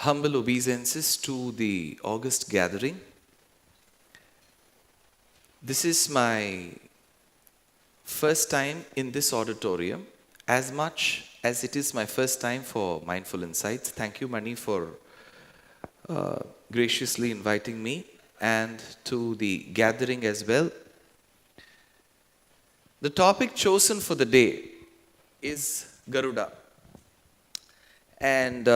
Humble obeisances to the August gathering. This is my first time in this auditorium, as much as it is my first time for Mindful Insights. Thank you, Mani, for graciously inviting me and to the gathering as well. The topic chosen for the day is Garuda. And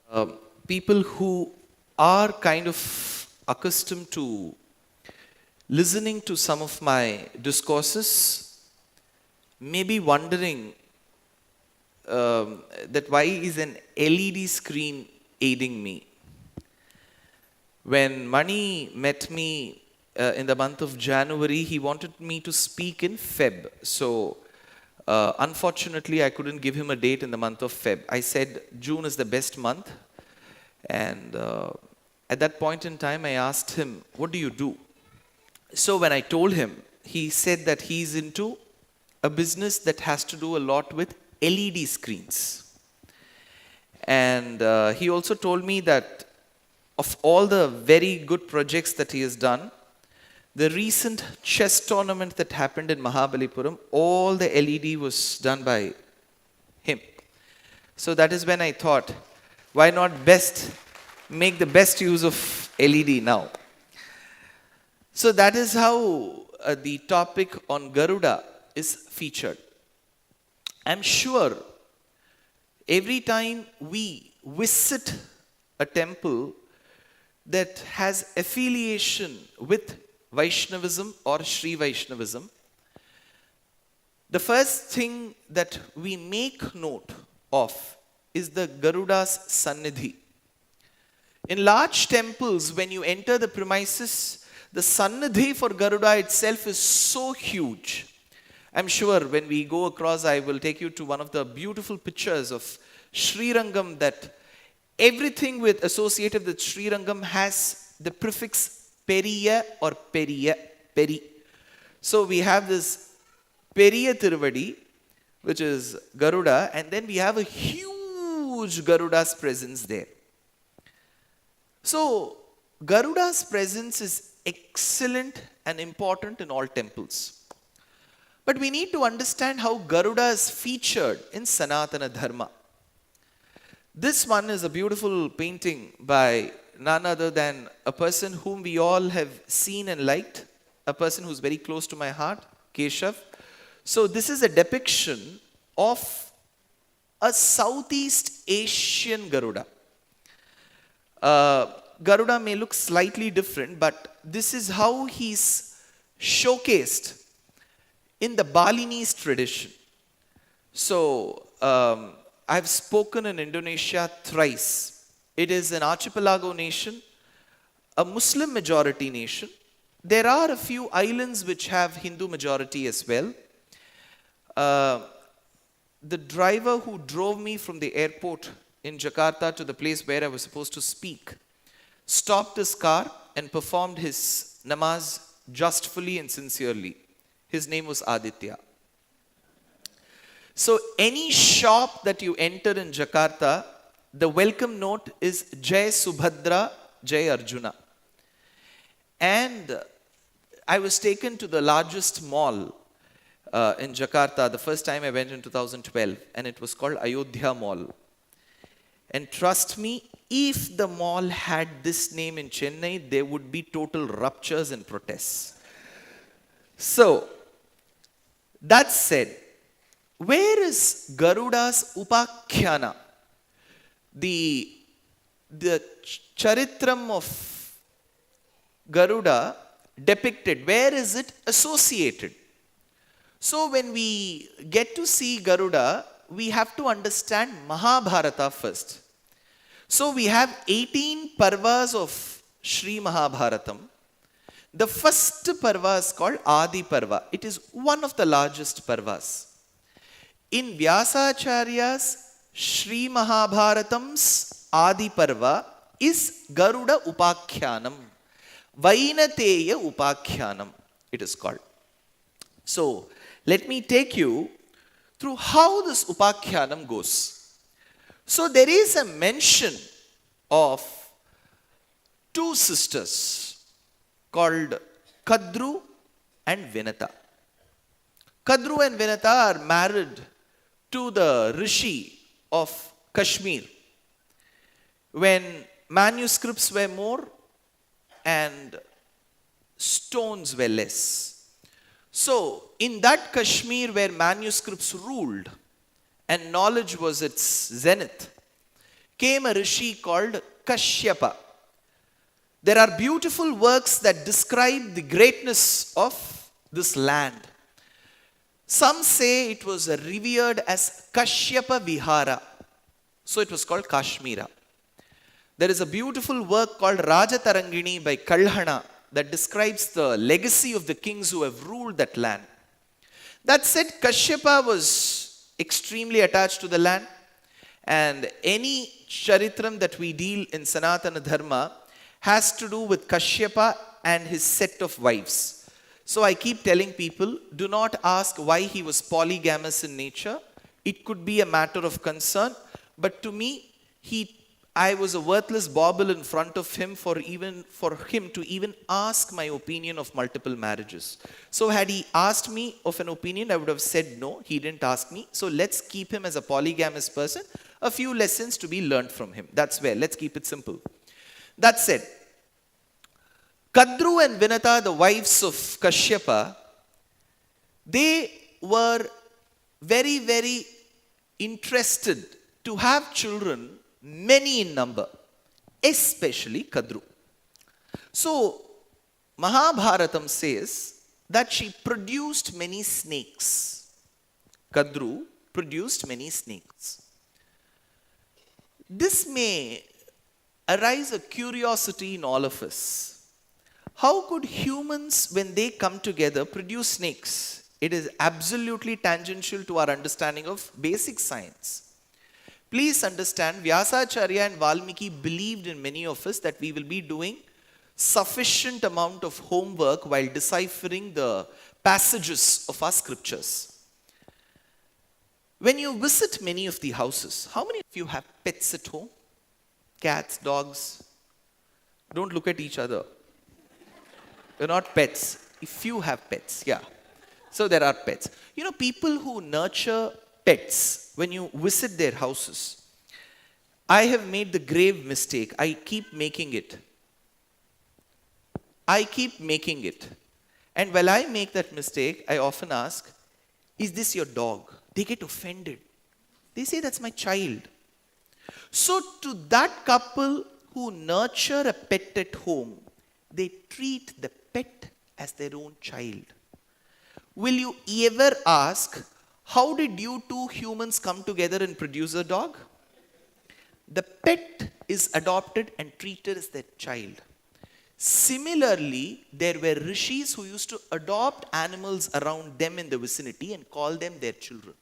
people who are kind of accustomed to listening to some of my discourses may be wondering that why is an LED screen aiding me? When Mani met me in the month of January, he wanted me to speak in Feb. So unfortunately, I couldn't give him a date in the month of Feb. I said June is the best month. And at that point in time, I asked him, what do you do? So when I told him, he said that he's into a business that has to do a lot with LED screens. And he also told me that of all the very good projects that he has done, the recent chess tournament that happened in Mahabalipuram, all the LED was done by him. So that is when I thought, why not make the best use of LED now? So that is how the topic on Garuda is featured. I'm sure every time we visit a temple that has affiliation with Vaishnavism or Sri Vaishnavism, the first thing that we make note of is the Garuda's Sannidhi. In large temples, when you enter the premises, the Sannidhi for Garuda itself is so huge. I'm sure when we go across, I will take you to one of the beautiful pictures of Sri Rangam, that everything associated with Sri Rangam has the prefix Periya or Periya, Peri. So we have this Periya Tiruvadi, which is Garuda, and then we have a huge Garuda's presence there. So Garuda's presence is excellent and important in all temples. But we need to understand how Garuda is featured in Sanatana Dharma. This one is a beautiful painting by none other than a person whom we all have seen and liked, a person who's very close to my heart, Keshav. So this is a depiction of a Southeast Asian Garuda. Garuda may look slightly different, but this is how he's showcased in the Balinese tradition. So I've spoken in Indonesia thrice. It is an archipelago nation, a Muslim majority nation. There are a few islands which have Hindu majority as well. The driver who drove me from the airport in Jakarta to the place where I was supposed to speak stopped his car and performed his namaz justfully and sincerely. His name was Aditya. So any shop that you enter in Jakarta, the welcome note is Jai Subhadra, Jai Arjuna. And I was taken to the largest mall in Jakarta the first time I went in 2012, and it was called Ayodhya Mall. And trust me, if the mall had this name in Chennai, there would be total ruptures and protests. So, that said, where is Garuda's Upakhyana? The charitram of Garuda depicted, where is it associated? So when we get to see Garuda, we have to understand Mahabharata first. So we have 18 parvas of Sri Mahabharatam. The first parva is called Adi Parva. It is one of the largest parvas. In Vyasacharya's Sri Mahabharatam's Adi Parva is Garuda Upakhyanam. Vainateya Upakhyanam, it is called. So, let me take you through how this Upakhyanam goes. So, there is a mention of two sisters called Kadru and Vinata. Kadru and Vinata are married to the Rishi of Kashmir when manuscripts were more and stones were less. So, in that Kashmir where manuscripts ruled and knowledge was its zenith, came a rishi called Kashyapa. There are beautiful works that describe the greatness of this land. Some say it was revered as Kashyapa Vihara. So it was called Kashmira. There is a beautiful work called Rajatarangini by Kalhana that describes the legacy of the kings who have ruled that land. That said, Kashyapa was extremely attached to the land, and any charitram that we deal in Sanatana Dharma has to do with Kashyapa and his set of wives. So I keep telling people, do not ask why he was polygamous in nature. It could be a matter of concern, but to me, I was a worthless bauble in front of him for him to even ask my opinion of multiple marriages. So had he asked me of an opinion, I would have said no. He didn't ask me. So let's keep him as a polygamous person. A few lessons to be learned from him. That's where. Let's keep it simple. That said, Kadru and Vinata, the wives of Kashyapa, they were very, very interested to have children, many in number, especially Kadru. So, Mahabharatam says that she produced many snakes. Kadru produced many snakes. This may arise a curiosity in all of us. How could humans, when they come together, produce snakes? It is absolutely tangential to our understanding of basic science. Please understand, Vyasacharya and Valmiki believed in many of us that we will be doing sufficient amount of homework while deciphering the passages of our scriptures. When you visit many of the houses, how many of you have pets at home? Cats, dogs? Don't look at each other. You're not pets. If you have pets, yeah. So there are pets. You know, people who nurture pets, when you visit their houses, I have made the grave mistake. I keep making it. And while I make that mistake, I often ask, is this your dog? They get offended. They say, that's my child. So to that couple who nurture a pet at home, they treat the pet as their own child. Will you ever ask, how did you two humans come together and produce a dog? The pet is adopted and treated as their child. Similarly, there were rishis who used to adopt animals around them in the vicinity and call them their children.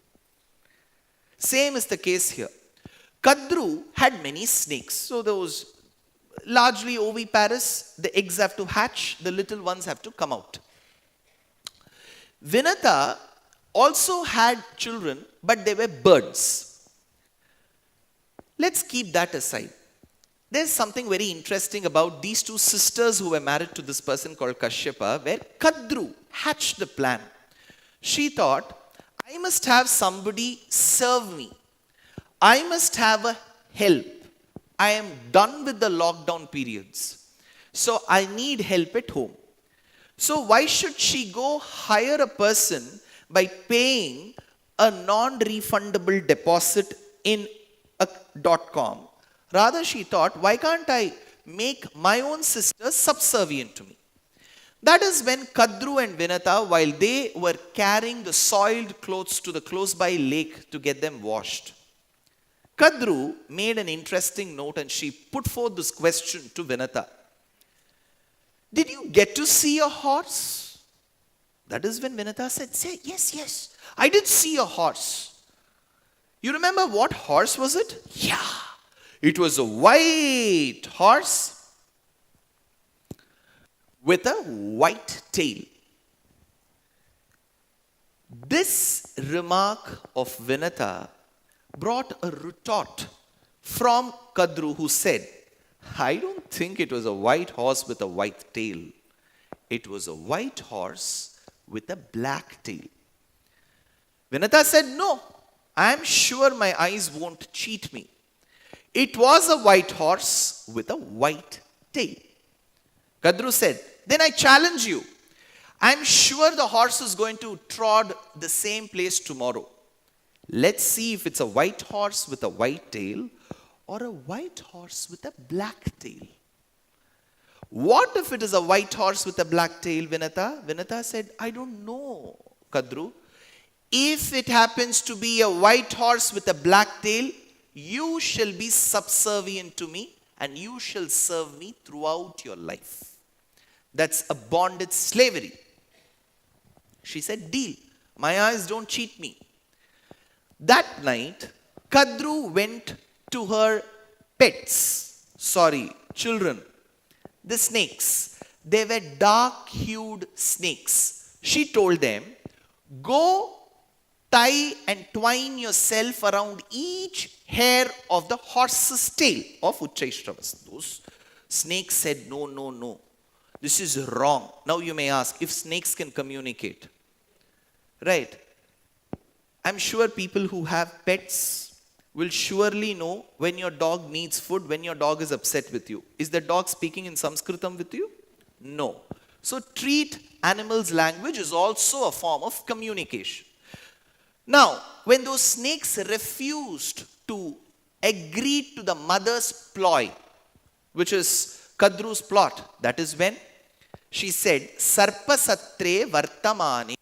Same is the case here. Kadru had many snakes. So those largely oviparous, the eggs have to hatch, the little ones have to come out. Vinata also had children, but they were birds. Let's keep that aside. There's something very interesting about these two sisters who were married to this person called Kashyapa, where Kadru hatched the plan. She thought, I must have somebody serve me. I must have a help. I am done with the lockdown periods. So I need help at home. So why should she go hire a person by paying a non-refundable deposit in a .com? Rather, she thought, why can't I make my own sister subservient to me? That is when Kadru and Vinata, while they were carrying the soiled clothes to the close-by lake to get them washed, Kadru made an interesting note and she put forth this question to Vinata. Did you get to see a horse? That is when Vinata said, yes, I did see a horse. You remember what horse was it? Yeah, it was a white horse with a white tail. This remark of Vinata brought a retort from Kadru, who said, I don't think it was a white horse with a white tail. It was a white horse with a black tail. Vinata said, no, I am sure my eyes won't cheat me. It was a white horse with a white tail. Kadru said, then I challenge you. I'm sure the horse is going to trod the same place tomorrow. Let's see if it's a white horse with a white tail or a white horse with a black tail. What if it is a white horse with a black tail, Vinata? Vinata said, I don't know, Kadru. If it happens to be a white horse with a black tail, you shall be subservient to me and you shall serve me throughout your life. That's a bondage slavery. She said, deal. My eyes don't cheat me. That night, Kadru went to her children, the snakes. They were dark-hued snakes. She told them, go tie and twine yourself around each hair of the horse's tail of Uchchaishravas. Those snakes said, no, no, no. This is wrong. Now you may ask, if snakes can communicate, right? I'm sure people who have pets will surely know when your dog needs food, when your dog is upset with you. Is the dog speaking in Sanskritam with you? No. So treat animals' language is also a form of communication. Now, when those snakes refused to agree to the mother's ploy, which is Kadru's plot, that is when she said, Sarpasatre Vartamani.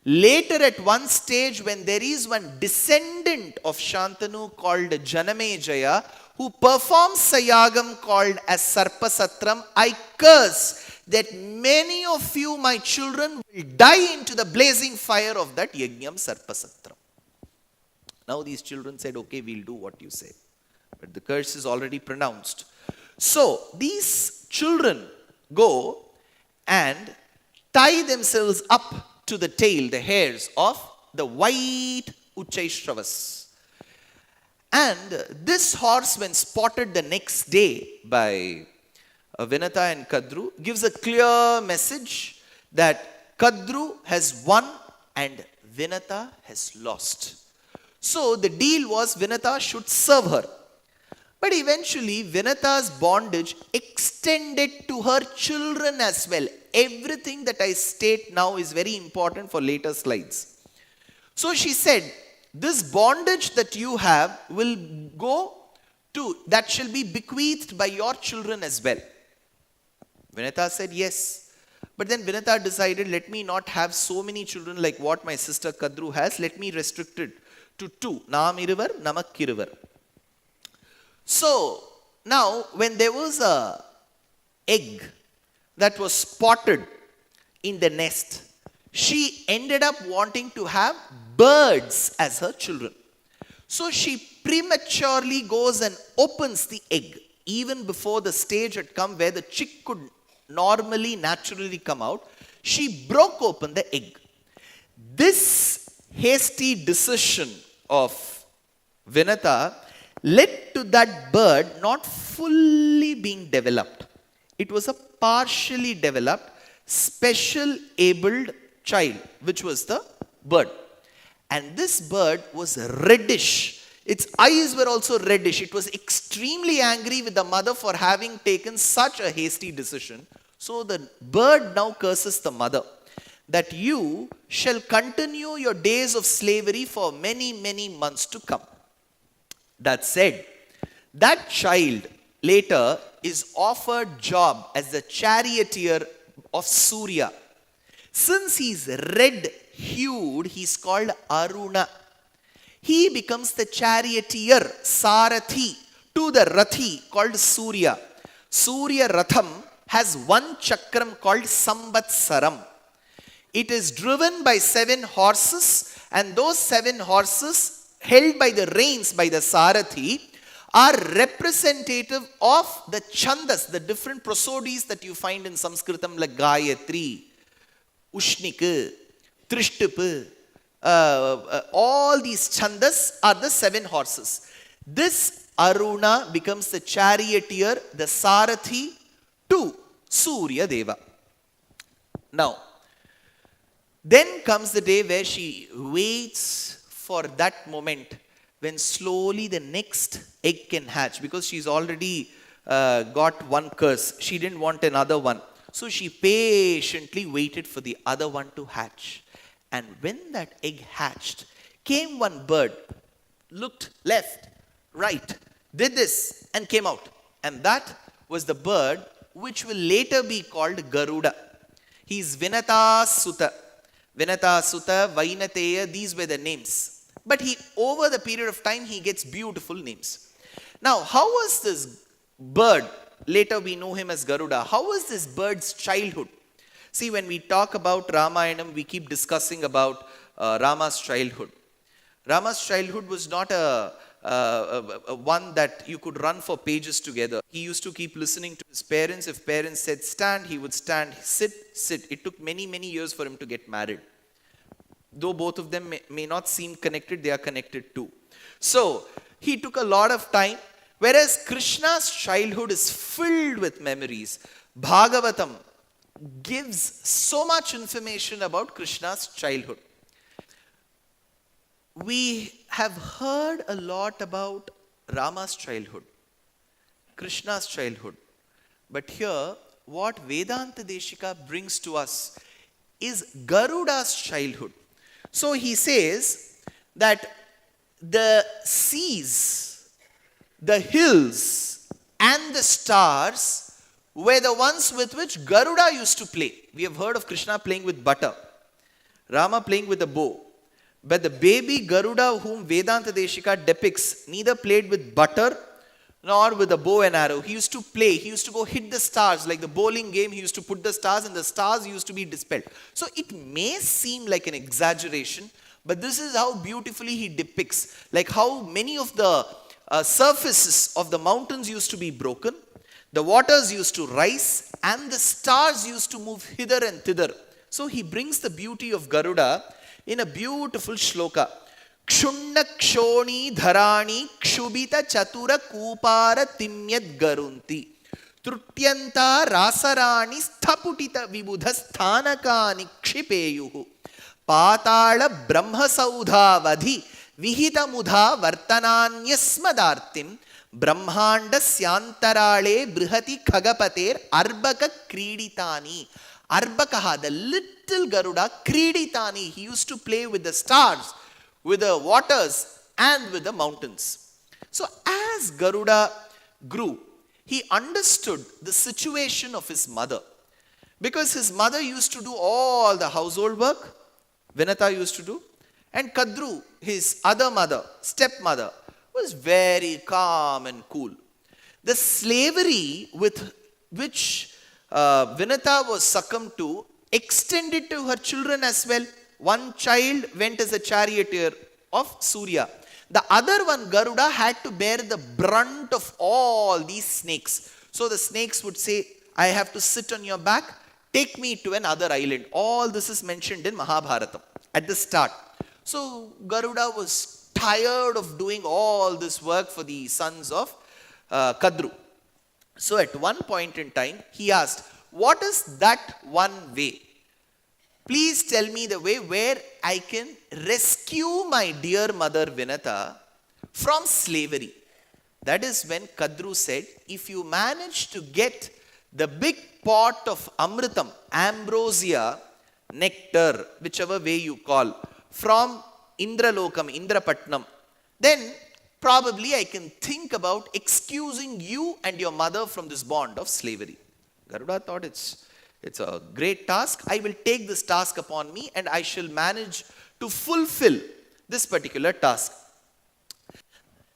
Later at one stage when there is one descendant of Shantanu called Janamejaya who performs Sayagam called as Sarpasatram, I curse that many of you, my children, will die into the blazing fire of that Yajnam Sarpasatram. Now these children said, okay, we'll do what you say. But the curse is already pronounced. So these children go and tie themselves up to the tail, the hairs of the white Uchchaishravas. And this horse, when spotted the next day by Vinata and Kadru, gives a clear message that Kadru has won and Vinata has lost. So the deal was Vinata should serve her. But eventually Vinata's bondage extended to her children as well. Everything that I state now is very important for later slides. So she said, this bondage that you have will go to, that shall be bequeathed by your children as well. Vinata said yes. But then Vinata decided, let me not have so many children like what my sister Kadru has. Let me restrict it to 2. Nam iruvar, namak iruvar. So, now when there was a egg that was spotted in the nest, she ended up wanting to have birds as her children. So she prematurely goes and opens the egg, even before the stage had come where the chick could normally, naturally come out. She broke open the egg. This hasty decision of Vinata led to that bird not fully being developed. It was a partially developed, special abled child, which was the bird. And this bird was reddish. Its eyes were also reddish. It was extremely angry with the mother for having taken such a hasty decision. So the bird now curses the mother that you shall continue your days of slavery for many, many months to come. That said, that child later is offered job as the charioteer of Surya. Since he's red-hued, he's called Aruna. He becomes the charioteer, Sarathi, to the Rathi called Surya. Surya Ratham has one chakram called Sambatsaram. It is driven by 7 horses, and those 7 horses held by the reins by the Sarathi are representative of the chandas, the different prosodies that you find in Sanskritam like Gayatri, Ushnik, Trishtup, all these chandas are the 7 horses. This Aruna becomes the charioteer, the Sarathi to Surya Deva. Now, then comes the day where she waits for that moment when slowly the next egg can hatch, because she's already got one curse. She didn't want another one. So she patiently waited for the other one to hatch. And when that egg hatched, came one bird, looked left, right, did this, and came out. And that was the bird which will later be called Garuda. He is Vinata Sutta. Vinata Sutta, Vainateya, these were the names. But over the period of time, he gets beautiful names. Now, how was this bird? Later we know him as Garuda. How was this bird's childhood? See, when we talk about Ramayanam, we keep discussing about Rama's childhood. Rama's childhood was not a one that you could run for pages together. He used to keep listening to his parents. If parents said stand, he would stand. Sit, sit. It took many, many years for him to get married. Though both of them may not seem connected, they are connected too. So, he took a lot of time. Whereas Krishna's childhood is filled with memories. Bhagavatam gives so much information about Krishna's childhood. We have heard a lot about Rama's childhood, Krishna's childhood. But here, what Vedanta Deshika brings to us is Garuda's childhood. So he says that the seas, the hills, and the stars were the ones with which Garuda used to play. We have heard of Krishna playing with butter, Rama playing with a bow. But the baby Garuda whom Vedanta Deshika depicts neither played with butter nor with a bow and arrow. He used to play. He used to go hit the stars. Like the bowling game, he used to put the stars and the stars used to be dispelled. So it may seem like an exaggeration, but this is how beautifully he depicts. Like how many of the surfaces of the mountains used to be broken, the waters used to rise, and the stars used to move hither and thither. So he brings the beauty of Garuda in a beautiful shloka. Kshunna kshoni dharani kshubita chatura kupara timyat garunti. Trutyanta rasarani sthaputita vibudha sthanakani kshipeyuhu. Patala brahma saudhavadhi vihita mudha vartananyasmadartim. Brahmanda syantarale brihati khagapater arbaka kriditani. Arbakaha, the little Garuda, Kriditani, he used to play with the stars, with the waters, and with the mountains. So as Garuda grew, he understood the situation of his mother. Because his mother used to do all the household work, Vinata used to do, and Kadru, his other mother, stepmother, was very calm and cool. The slavery with which Vinata was succumbed to extended to her children as well. One child went as a charioteer of Surya. The other one, Garuda, had to bear the brunt of all these snakes. So the snakes would say, I have to sit on your back, take me to another island. All this is mentioned in Mahabharata at the start. So Garuda was tired of doing all this work for the sons of Kadru. So at one point in time, he asked, what is that one way? Please tell me the way where I can rescue my dear mother Vinata from slavery. That is when Kadru said, if you manage to get the big pot of amritam, ambrosia, nectar, whichever way you call, from Indralokam, Indrapatnam, then probably I can think about excusing you and your mother from this bond of slavery. Garuda thought it's a great task. I will take this task upon me and I shall manage to fulfill this particular task.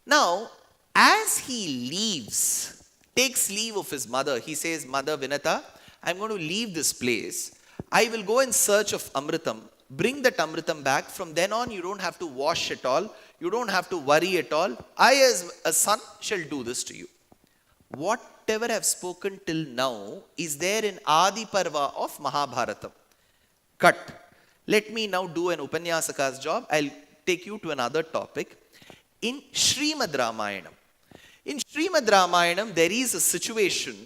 Now, as he takes leave of his mother, he says, Mother Vinata, I'm going to leave this place. I will go in search of Amritam. Bring that Amritam back. From then on, you don't have to wash at all. You don't have to worry at all. I, as a son, shall do this to you. Whatever I have spoken till now is there in Adi Parva of Mahabharata. Cut. Let me now do an Upanyasaka's job. I'll take you to another topic. In Srimad Ramayana, In Srimad Ramayanam, there is a situation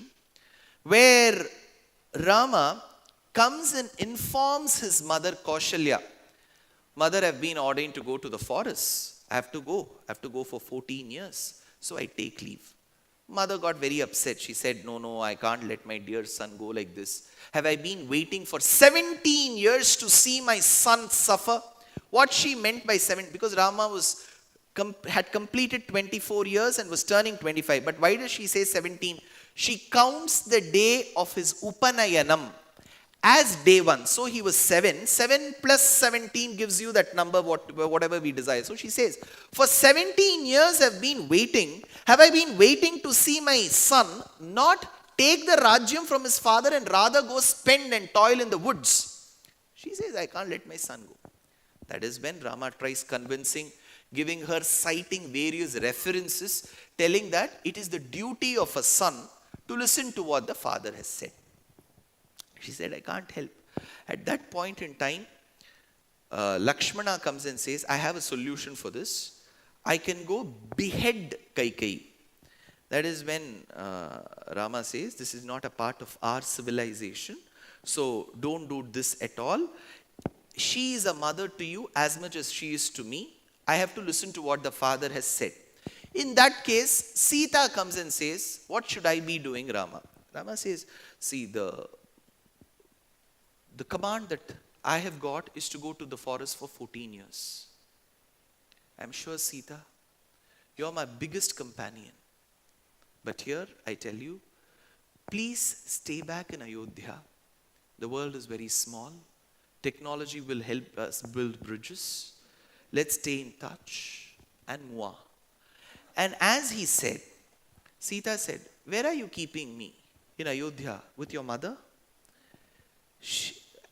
where Rama comes and informs his mother Kaushalya, Mother, I've been ordained to go to the forest. I have to go. I have to go for 14 years. So I take leave. Mother got very upset. She said, no, I can't let my dear son go like this. Have I been waiting for 17 years to see my son suffer? What she meant by 7, because Rama had completed 24 years and was turning 25. But why does she say 17? She counts the day of his Upanayanam as day 1. So he was 7. 7 plus 17 gives you that number, whatever we desire. So she says, for 17 years I've been waiting. Have I been waiting to see my son not take the Rajyam from his father and rather go spend and toil in the woods? She says, I can't let my son go. That is when Rama tries convincing, giving her, citing various references, telling that it is the duty of a son to listen to what the father has said. She said, I can't help. At that point in time, Lakshmana comes and says, I have a solution for this. I can go behead Kaikeyi. That is when Rama says, this is not a part of our civilization. So don't do this at all. She is a mother to you as much as she is to me. I have to listen to what the father has said. In that case, Sita comes and says, what should I be doing, Rama? Rama says, see, the command that I have got is to go to the forest for 14 years. I'm sure, Sita, you're my biggest companion. But here, I tell you, please stay back in Ayodhya. The world is very small. Technology will help us build bridges. Let's stay in touch and move on. And as he said, Sita said, where are you keeping me? In Ayodhya with your mother?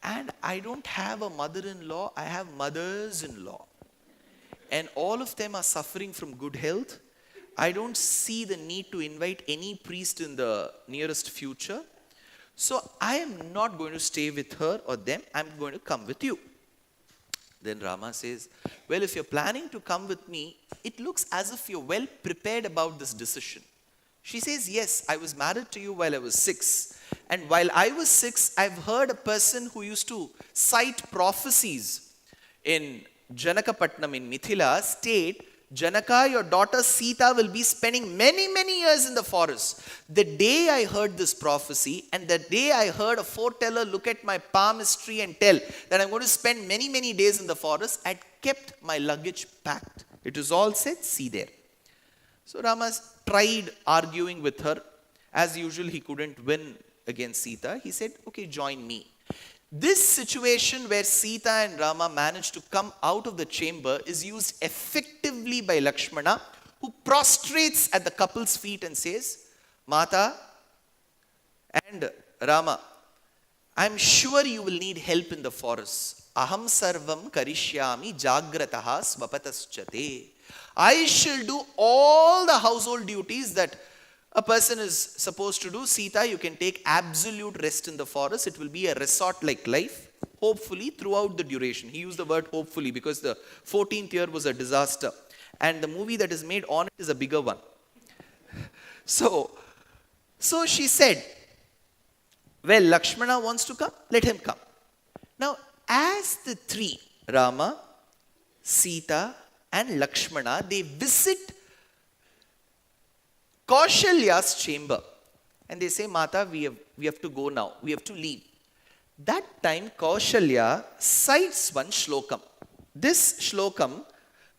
And I don't have a mother-in-law, I have mothers-in-law. And all of them are suffering from good health. I don't see the need to invite any priest in the nearest future. So I am not going to stay with her or them. I'm going to come with you. Then Rama says, well, if you're planning to come with me, it looks as if you're well prepared about this decision. She says, yes, I was married to you while I was 6. And while I was 6, I've heard a person who used to cite prophecies in Janakapatnam in Mithila state, Janaka, your daughter Sita will be spending many, many years in the forest. The day I heard this prophecy and the day I heard a foreteller look at my palmistry and tell that I'm going to spend many, many days in the forest, I'd kept my luggage packed. It was all said, see there. So Rama tried arguing with her. As usual, he couldn't win against Sita. He said, okay, join me. This situation where Sita and Rama managed to come out of the chamber is used effectively by Lakshmana, who prostrates at the couple's feet and says, Mata and Rama, I'm sure you will need help in the forest. Aham sarvam karishyami jagrataha svapataschate. I shall do all the household duties that a person is supposed to do. Sita, you can take absolute rest in the forest. It will be a resort-like life, hopefully, throughout the duration. He used the word hopefully because the 14th year was a disaster. And the movie that is made on it is a bigger one. So she said, well, Lakshmana wants to come, let him come. Now, as the three, Rama, Sita, and Lakshmana, they visit Kaushalya's chamber. And they say, Mata, we have to go now. We have to leave. That time, Kaushalya cites one shlokam. This shlokam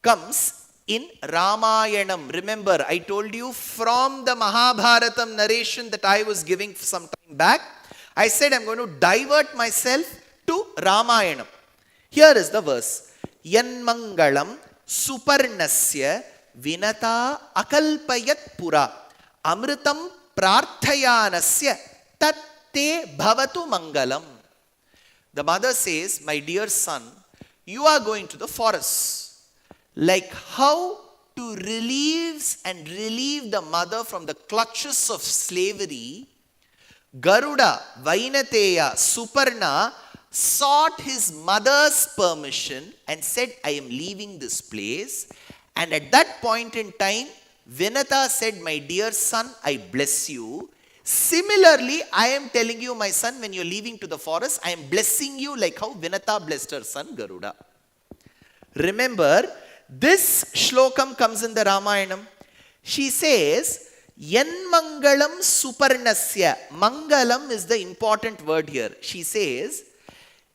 comes in Ramayanam. Remember, I told you from the Mahabharatam narration that I was giving some time back, I said I'm going to divert myself to Ramayanam. Here is the verse. Yanmangalam suparnasya vinata akalpayat pura amritam prarthayanasya tatte bhavatu mangalam. The mother says, my dear son, you are going to the forest. Like how to relieve the mother from the clutches of slavery, Garuda, Vainateya, Suparna sought his mother's permission and said, I am leaving this place. And at that point in time, Vinata said, my dear son, I bless you. Similarly, I am telling you, my son, when you're leaving to the forest, I am blessing you like how Vinata blessed her son Garuda. Remember, this shlokam comes in the Ramayanam. She says, Yan Mangalam Suparnasya. Mangalam is the important word here. She says,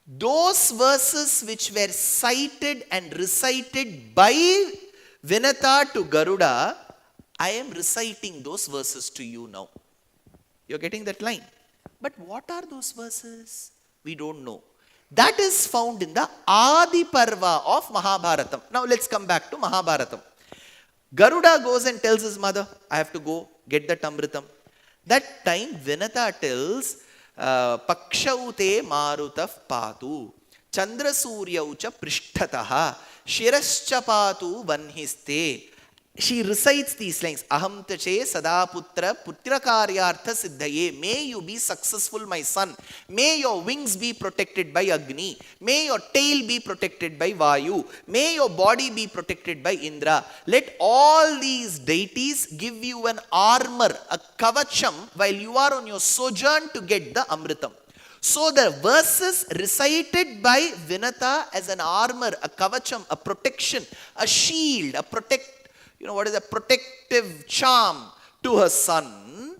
those verses which were cited and recited by Vinata to Garuda, I am reciting those verses to you now. You're getting that line. But what are those verses? We don't know. That is found in the Adi Parva of Mahabharatam. Now let's come back to Mahabharatam. Garuda goes and tells his mother, I have to go get the Tamritam. That time Vinata tells, Pakshaute Marutav Patu, Chandra Suryaucha Prishtataha, Shirascha Patu Vanhiste. She recites these lines. Aham tache sadaputra putrakaryartha siddhaye. May you be successful, my son. May your wings be protected by Agni. May your tail be protected by Vayu. May your body be protected by Indra. Let all these deities give you an armor, a kavacham, while you are on your sojourn to get the Amritam. So the verses recited by Vinata as an armor, a kavacham, a protection, a shield, a protective charm to her son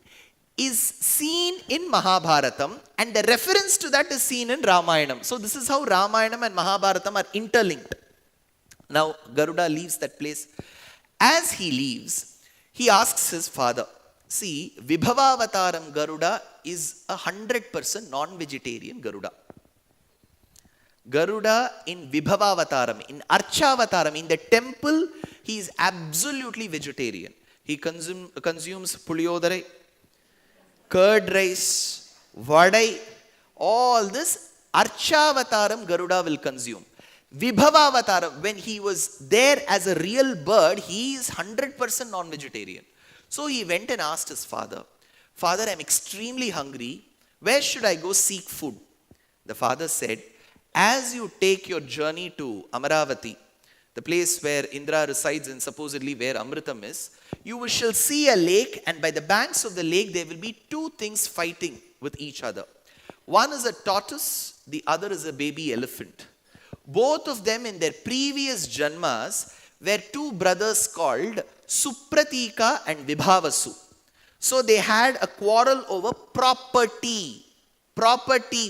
is seen in Mahabharatam, and the reference to that is seen in Ramayanam. So this is how Ramayanam and Mahabharatam are interlinked. Now Garuda leaves that place. As he leaves, he asks his father. See, Vibhavavataram Garuda is 100% non-vegetarian Garuda. Garuda in Vibhavavataram, in Archavataram, in the temple, he is absolutely vegetarian. He consumes puliyodare, curd rice, vadai, all this Archavataram Garuda will consume. Vibhavavataram, when he was there as a real bird, he is 100% non-vegetarian. So he went and asked his father, Father, I am extremely hungry. Where should I go seek food? The father said, as you take your journey to Amaravati, the place where Indra resides and supposedly where Amritam is, you shall see a lake, and by the banks of the lake there will be two things fighting with each other. One is a tortoise, the other is a baby elephant. Both of them in their previous janmas were two brothers called Supratika and Vibhavasu. So they had a quarrel over property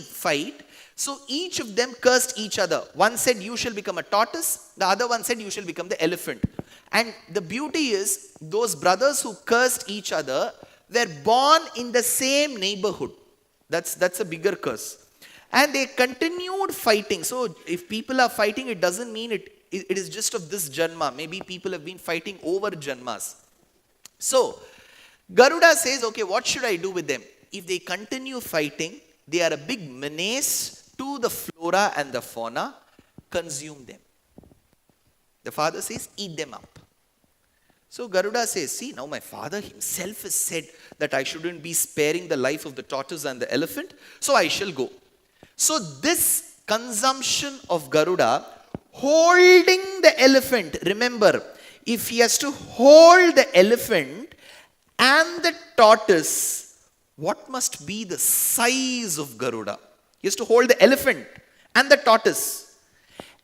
fight. So each of them cursed each other. One said, you shall become a tortoise. The other one said, you shall become the elephant. And the beauty is, those brothers who cursed each other were born in the same neighborhood. That's a bigger curse. And they continued fighting. So if people are fighting, it doesn't mean it is just of this janma. Maybe people have been fighting over janmas. So Garuda says, okay, what should I do with them? If they continue fighting, they are a big menace to the flora and the fauna. Consume them. The father says, eat them up. So Garuda says, see, now my father himself has said that I shouldn't be sparing the life of the tortoise and the elephant, so I shall go. So this consumption of Garuda, holding the elephant, remember, if he has to hold the elephant and the tortoise, what must be the size of Garuda? He has to hold the elephant and the tortoise.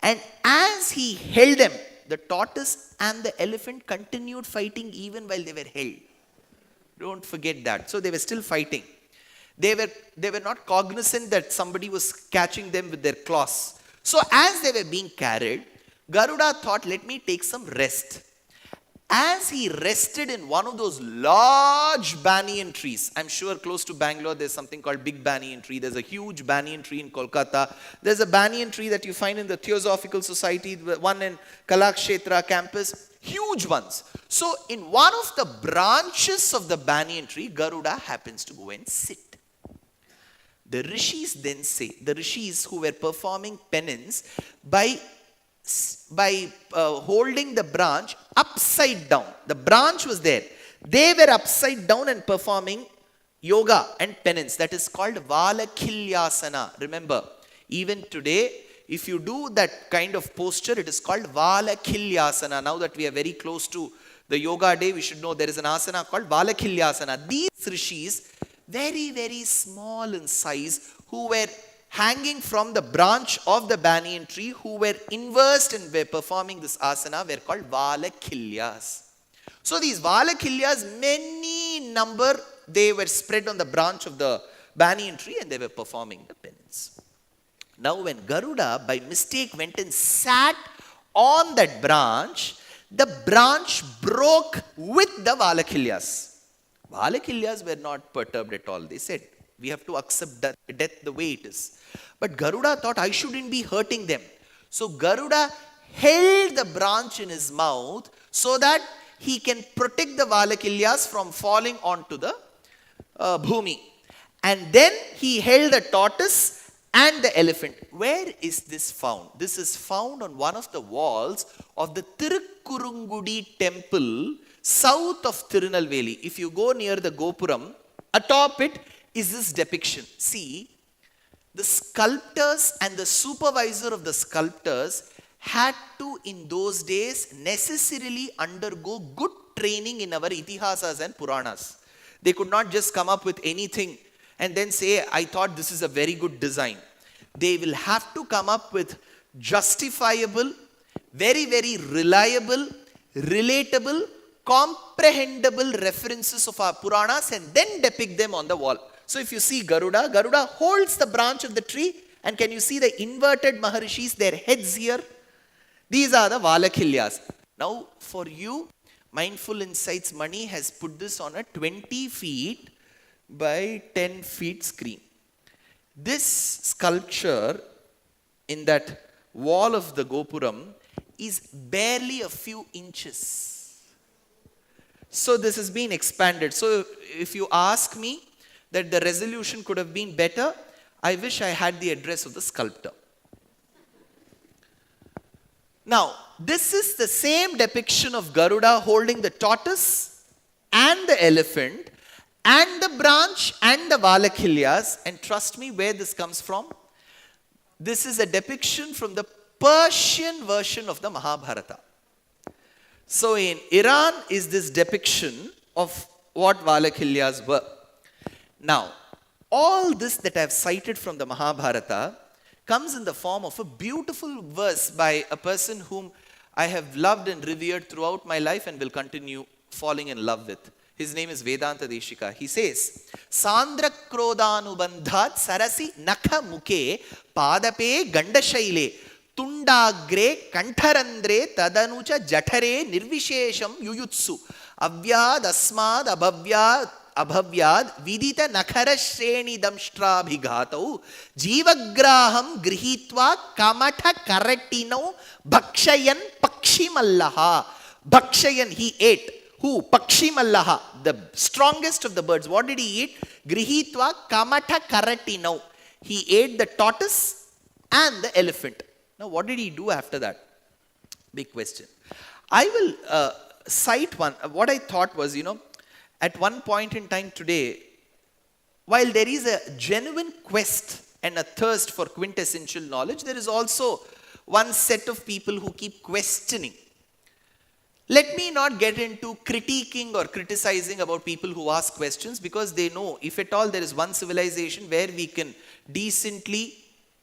And as he held them, the tortoise and the elephant continued fighting even while they were held. Don't forget that. So they were still fighting. They were not cognizant that somebody was catching them with their claws. So as they were being carried, Garuda thought, let me take some rest. As he rested in one of those large banyan trees, I'm sure close to Bangalore there's something called Big Banyan Tree. There's a huge banyan tree in Kolkata. There's a banyan tree that you find in the Theosophical Society, one in Kalakshetra campus, huge ones. So in one of the branches of the banyan tree, Garuda happens to go and sit. The rishis then say, the rishis who were performing penance by holding the branch upside down. The branch was there. They were upside down and performing yoga and penance. That is called Valakilyasana. Remember, even today, if you do that kind of posture, it is called Valakilyasana. Now that we are very close to The yoga day, we should know there is an asana called Valakilyasana. These rishis, very, very small in size, who were hanging from the branch of the banyan tree, who were inversed and were performing this asana, were called Valakilyas. So these Valakilyas, many number, they were spread on the branch of the banyan tree and they were performing the penance. Now when Garuda by mistake went and sat on that branch, the branch broke with the Valakilyas. Valakilyas were not perturbed at all. They said, we have to accept death the way it is. But Garuda thought, I shouldn't be hurting them. So Garuda held the branch in his mouth so that he can protect the Valakilyas from falling onto the bhumi. And then he held the tortoise and the elephant. Where is this found? This is found on one of the walls of the Tirukkurungudi temple south of Tirunelveli. If you go near the Gopuram, atop it is this depiction. See, the sculptors and the supervisor of the sculptors had to, in those days, necessarily undergo good training in our itihasas and puranas. They could not just come up with anything and then say, I thought this is a very good design. They will have to come up with justifiable, very, very reliable, relatable, comprehensible references of our Puranas and then depict them on the wall. So if you see Garuda, Garuda holds the branch of the tree, and can you see the inverted Maharishis, their heads here? These are the Valakilyas. Now for you, Mindful Insights Mani has put this on a 20 feet by 10 feet screen. This sculpture in that wall of the Gopuram is barely a few inches. So this has been expanded. So if you ask me that the resolution could have been better, I wish I had the address of the sculptor. Now, this is the same depiction of Garuda holding the tortoise and the elephant and the branch and the Valakilyas. And trust me, where this comes from? This is a depiction from the Persian version of the Mahabharata. So in Iran is this depiction of what Valakilyas were. Now, all this that I have cited from the Mahabharata comes in the form of a beautiful verse by a person whom I have loved and revered throughout my life and will continue falling in love with. His name is Vedanta Deshika. He says, Sandra Krodhanubandhat Sarasi Nakha Mukhe Padape Gandashaile Tundagre Kantarandre Tadanucha Jatare Nirvishesham Yuyutsu Avyad Asmad Abhavyad Vidita Nakhara Shreni Damshtrabhigatau Jivagraham Grihitva Kamata Karatino Bhakshayan Pakshimallaha. Bhakshayan, he ate. Who? Pakshimallaha, the strongest of the birds. What did he eat? Grihitva Kamata Karatino. He ate the tortoise and the elephant. Now what did he do after that? Big question. I will cite one. What I thought was, at one point in time today, while there is a genuine quest and a thirst for quintessential knowledge, there is also one set of people who keep questioning. Let me not get into critiquing or criticizing about people who ask questions, because they know, if at all there is one civilization where we can decently,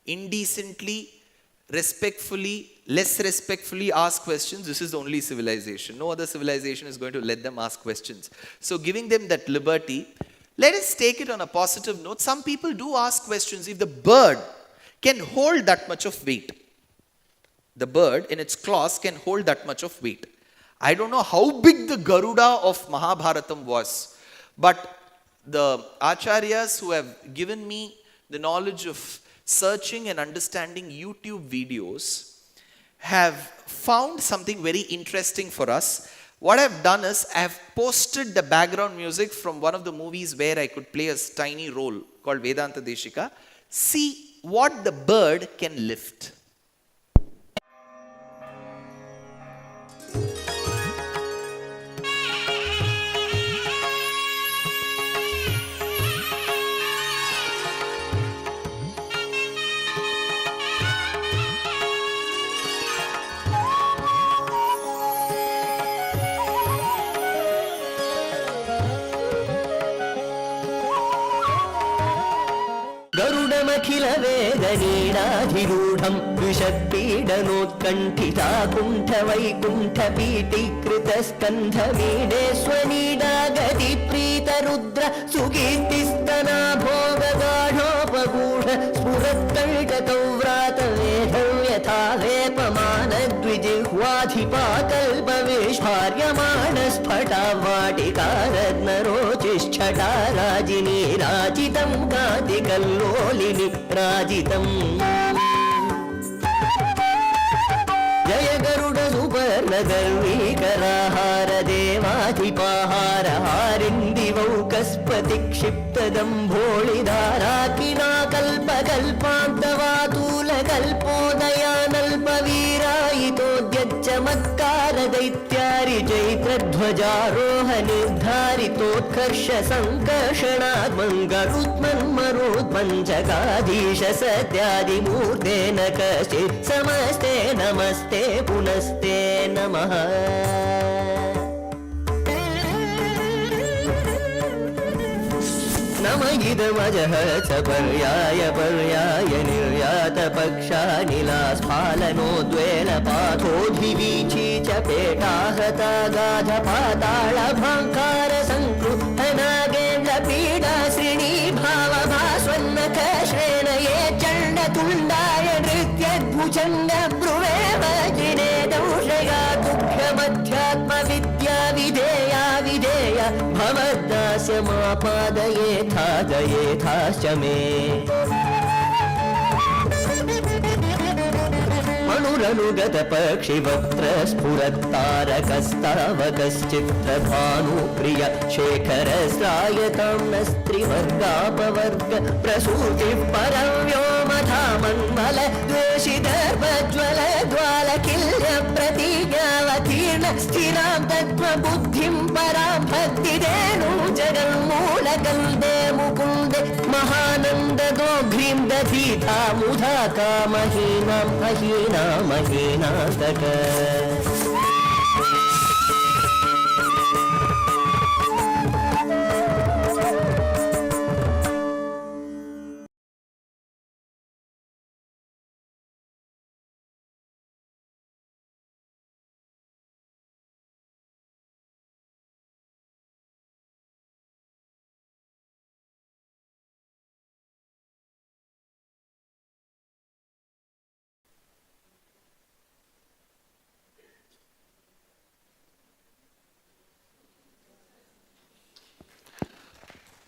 indecently, respectfully, less respectfully ask questions, this is the only civilization. No other civilization is going to let them ask questions. So giving them that liberty, let us take it on a positive note. Some people do ask questions. If the bird can hold that much of weight, the bird in its claws can hold that much of weight. I don't know how big the Garuda of Mahabharatam was, but the acharyas who have given me the knowledge of searching and understanding YouTube videos have found something very interesting for us. What I've done is I've posted the background music from one of the movies where I could play a tiny role called Vedanta Deshika. See what the bird can lift. वेदनीडाधिरूढं विषत्पीडनोत्कण्ठिता कुण्ठवैकुण्ठपीठीकृतस्कन्धमीडे स्वनीडागतिप्रीतरुद्र सुकीर्तिस्तना भोगगाढोपगूढ स्फुरत्कण्टकौ व्रातवेधौ यथा वेपमानद्विजिह्वाधिपाकल्पविस्फार्यमाणस्फटावाटिकारत्नरोचिष्ठटा राजिनी राजितं कान्तिकल्लोलिनि राजितम् जय गरुड सुपर्ण गर्वीकराहार देवाधिपाहार हारिन्दिवौकस्पति क्षिप्तदम्भोळिधारा किनाकल्पकल्पान्तवातूल कल्पोदयानल्पवीरायितोद्यच्चमत्कार दैत्यारि चैत्रध्वजारोह निर्धारितोत्कर्ष सङ्कर्षणाद्मङ्गरुत्मन्मरुत्मञ्चकाधीश सत्यादिमूर्तेन कश्चित् समस्ते नमस्ते पुनस्ते नमः नम इदमजः च पर्याय पर्याय निर्यातपक्षानिलास्फालनोद्वेलपाथोऽधिवीची च पेटाहता गाधपाताळभाङ्कार सङ्क्रुद्धनागेन्द्रपीडा श्रीणीभावभास्वन्नखश्रेण ये चण्डतुण्डाय नृत्यद्भुजङ्ग ब्रुवे वज्रिणे दंशया दुःखमध्यात्मविद्या विधेया विधेया भवद्दास्य मापादयेथादयेथाश्च मे मणुरनुगतपक्षिवक्त्र स्फुरत्तारकस्तावकश्चित्रभानुप्रिय शेखरस्रायतां नस्त्रिवर्गापवर्ग प्रसूतिः परं व्योमधामन्मल द्वेषिदर्भज्वल ज्वालकिल्य प्रतिज्ञावतीर्ण स्थिरां तत्त्वबुद्धिं परां भक्तिदेनु जगन्मूलकल्दे मुकुन्दे महानन्ददोघ्रीं दधीता मुधा कामहीनां महीना महीनातक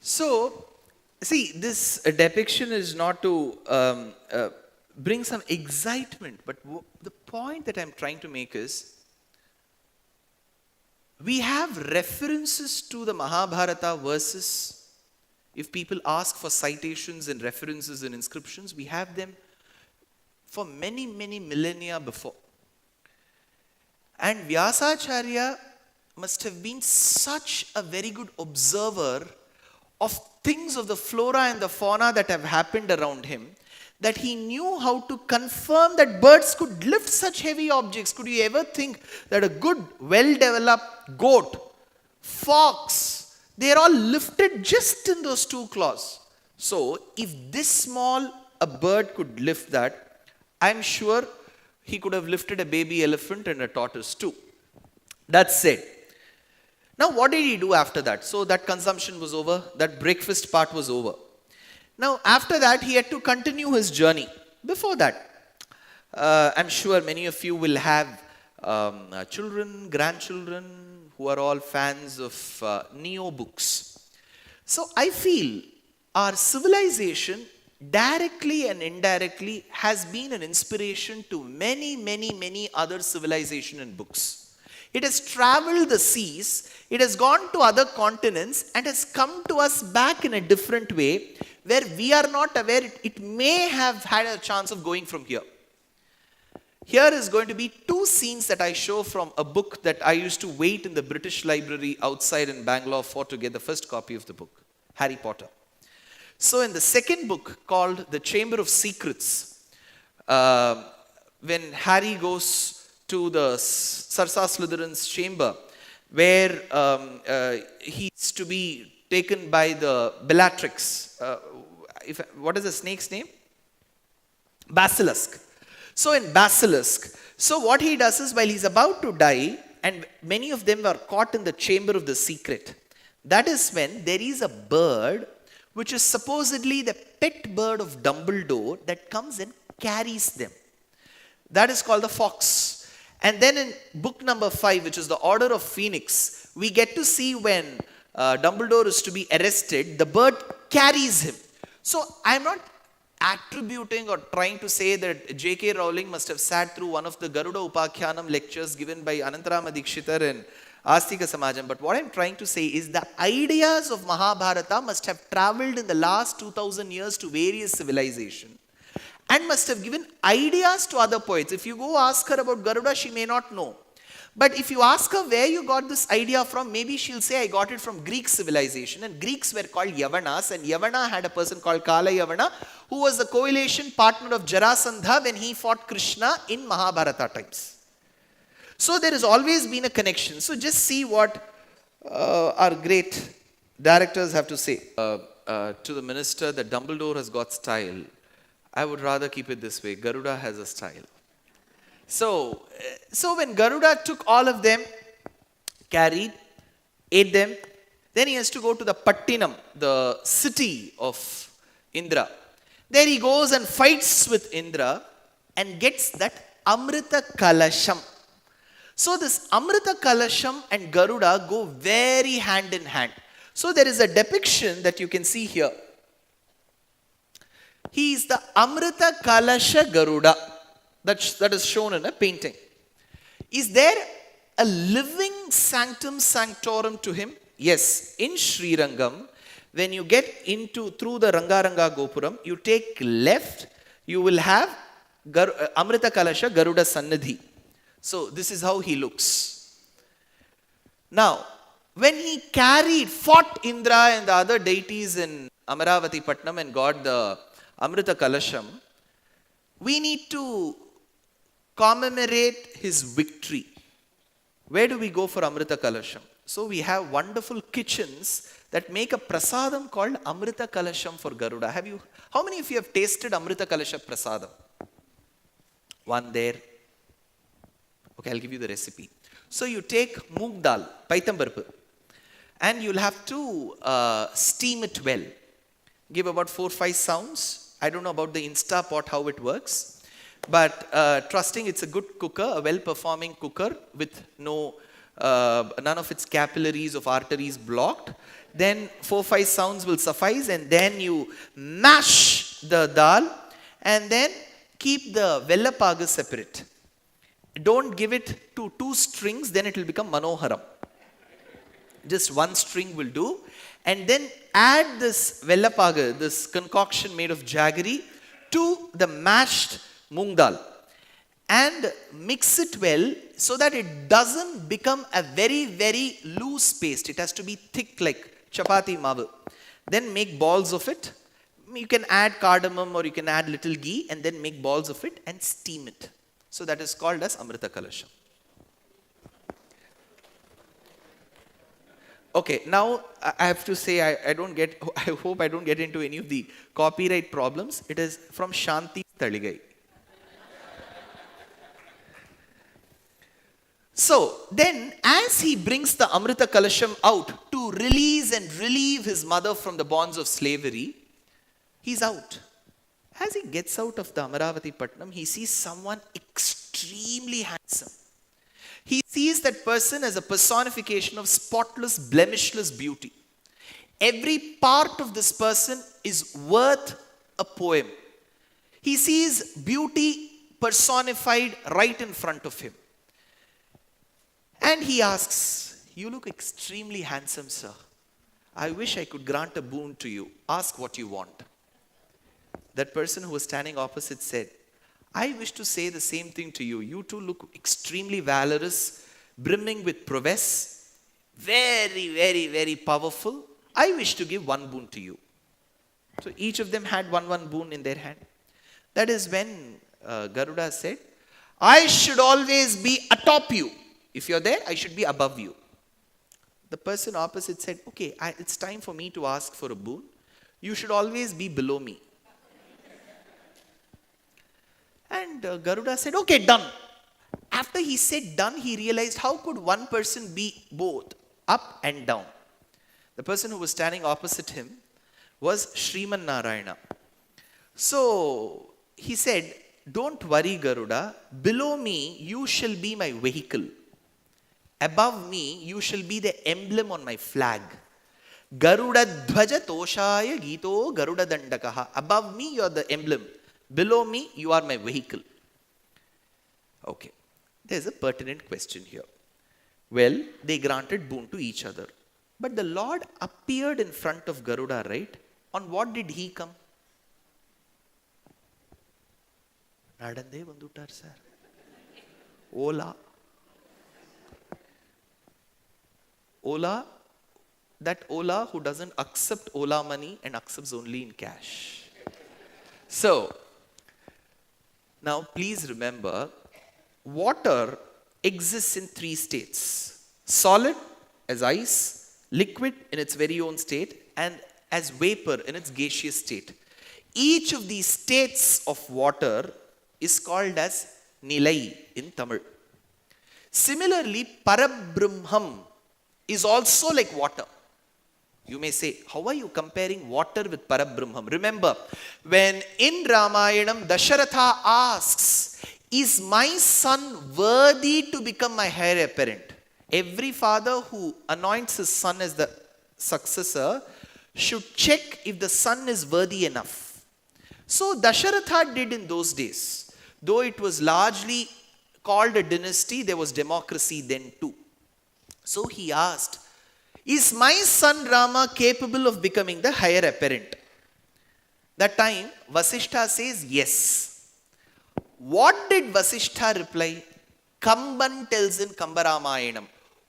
So, see, this depiction is not to bring some excitement, but the point that I'm trying to make is we have references to the Mahabharata verses. If people ask for citations and references and inscriptions, we have them for many, many millennia before. And Vyasacharya must have been such a very good observer of things of the flora and the fauna that have happened around him, that he knew how to confirm that birds could lift such heavy objects. Could you ever think that a good, well-developed goat, fox, they're all lifted just in those two claws. So, if this small a bird could lift that, I'm sure he could have lifted a baby elephant and a tortoise too. That's it. Now, what did he do after that? So, that consumption was over, that breakfast part was over. Now, after that, he had to continue his journey. Before that, I'm sure many of you will have children, grandchildren who are all fans of Neo books. So, I feel our civilization, directly and indirectly, has been an inspiration to many, many, many other civilization and books. It has traveled the seas, it has gone to other continents and has come to us back in a different way where we are not aware it may have had a chance of going from here. Here is going to be two scenes that I show from a book that I used to wait in the British Library outside in Bangalore for to get the first copy of the book, Harry Potter. So in the second book called The Chamber of Secrets, when Harry goes to the Sarsa Slytherin's chamber, where he's to be taken by the Bellatrix. what is the snake's name? Basilisk. So in basilisk, so what he does is while he's about to die, and many of them were caught in the chamber of the secret. That is when there is a bird which is supposedly the pet bird of Dumbledore that comes and carries them. That is called the fox. And then in book number 5, which is the Order of Phoenix, we get to see when Dumbledore is to be arrested, the bird carries him. So I'm not attributing or trying to say that J.K. Rowling must have sat through one of the Garuda Upakhyanam lectures given by Anantarama Dikshitar and Astika Samajam. But what I'm trying to say is the ideas of Mahabharata must have traveled in the last 2000 years to various civilizations and must have given ideas to other poets. If you go ask her about Garuda, she may not know. But if you ask her where you got this idea from, maybe she'll say, I got it from Greek civilization. And Greeks were called Yavanas, and Yavana had a person called Kala Yavana, who was the coalition partner of Jarasandha when he fought Krishna in Mahabharata times. So there has always been a connection. So just see what our great directors have to say. To the minister that Dumbledore has got style, I would rather keep it this way. Garuda has a style. So when Garuda took all of them, carried, ate them, then he has to go to the Pattinam, the city of Indra. There he goes and fights with Indra and gets that Amrita Kalasham. So this Amrita Kalasham and Garuda go very hand in hand. So there is a depiction that you can see here. He is the Amrita Kalasha Garuda. That is shown in a painting. Is there a living sanctum sanctorum to him? Yes. In Sri Rangam, when you get through the Rangaranga Gopuram, you take left, you will have Amrita Kalasha Garuda Sannidhi. So this is how he looks. Now, when he fought Indra and the other deities in Amaravati Patnam and got the Amrita Kalasham, we need to commemorate his victory. Where do we go for Amrita Kalasham? So we have wonderful kitchens that make a prasadam called Amrita Kalasham for Garuda. How many of you have tasted Amrita Kalasha prasadam? One there. Okay, I'll give you the recipe. So you take moong dal, paitambarpu, and you'll have to steam it well. Give about 4-5 sounds. I don't know about the Insta pot, how it works. But trusting it's a good cooker, a well-performing cooker with none of its capillaries of arteries blocked, then 4-5 sounds will suffice, and then you mash the dal and then keep the vellapaga separate. Don't give it to 2 strings, then it will become manoharam. Just 1 string will do. And then add this vellapaga, this concoction made of jaggery, to the mashed moong dal and mix it well so that it doesn't become a very, very loose paste. It has to be thick like chapati mavu. Then make balls of it. You can add cardamom or you can add little ghee and then make balls of it and steam it. So that is called as Amrita Kalasham. Okay, now I have to say I hope I don't get into any of the copyright problems. It is from Shanti Taligai. So then as he brings the Amrita Kalasham out to release and relieve his mother from the bonds of slavery, he's out. As he gets out of the Amaravati Patnam, he sees someone extremely handsome. He sees that person as a personification of spotless, blemishless beauty. Every part of this person is worth a poem. He sees beauty personified right in front of him. And he asks, "You look extremely handsome, sir. I wish I could grant a boon to you. Ask what you want." That person who was standing opposite said, "I wish to say the same thing to you. You too look extremely valorous, brimming with prowess, very, very, very powerful. I wish to give one boon to you." So each of them had one boon in their hand. That is when Garuda said, "I should always be atop you. If you're there, I should be above you." The person opposite said, "Okay, it's time for me to ask for a boon. You should always be below me. And Garuda said, okay, done. After he said done, he realized how could one person be both up and down. The person who was standing opposite him was Sriman Narayana. So he said, don't worry, Garuda. Below me, you shall be my vehicle. Above me, you shall be the emblem on my flag. Garuda Dhvaja Toshaya Gito Garuda Dandakaha. Above me, you are the emblem. Below me, you are my vehicle. Okay. There's a pertinent question here. Well, they granted boon to each other. But the Lord appeared in front of Garuda, right? On what did he come? Nadande vanduttar, sir. Ola. Ola. That Ola who doesn't accept Ola money and accepts only in cash. So, now please remember, water exists in three states. Solid as ice, liquid in its very own state, and as vapor in its gaseous state. Each of these states of water is called as Nilai in Tamil. Similarly, Parabrahmam is also like water. You may say, how are you comparing water with Parabrahmam? Remember, when in Ramayanam, Dasharatha asks, is my son worthy to become my heir apparent? Every father who anoints his son as the successor should check if the son is worthy enough. So Dasharatha did in those days. Though it was largely called a dynasty, there was democracy then too. So he asked, is my son Rama capable of becoming the heir apparent? That time, Vasishtha says yes. What did Vasishtha reply? Kamban tells in Kambaramayanam,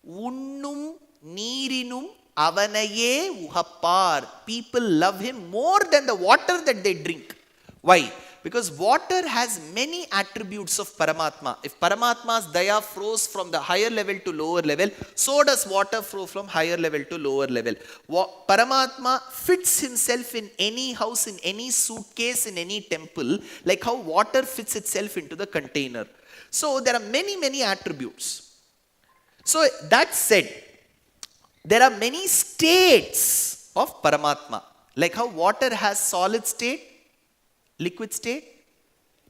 Unnum Neerinum Avanaye Uhappar. People love him more than the water that they drink. Why? Because water has many attributes of Paramatma. If Paramatma's daya flows from the higher level to lower level, so does water flow from higher level to lower level. Paramatma fits himself in any house, in any suitcase, in any temple, like how water fits itself into the container. So there are many attributes. So that said, there are many states of Paramatma, like how water has solid state, liquid state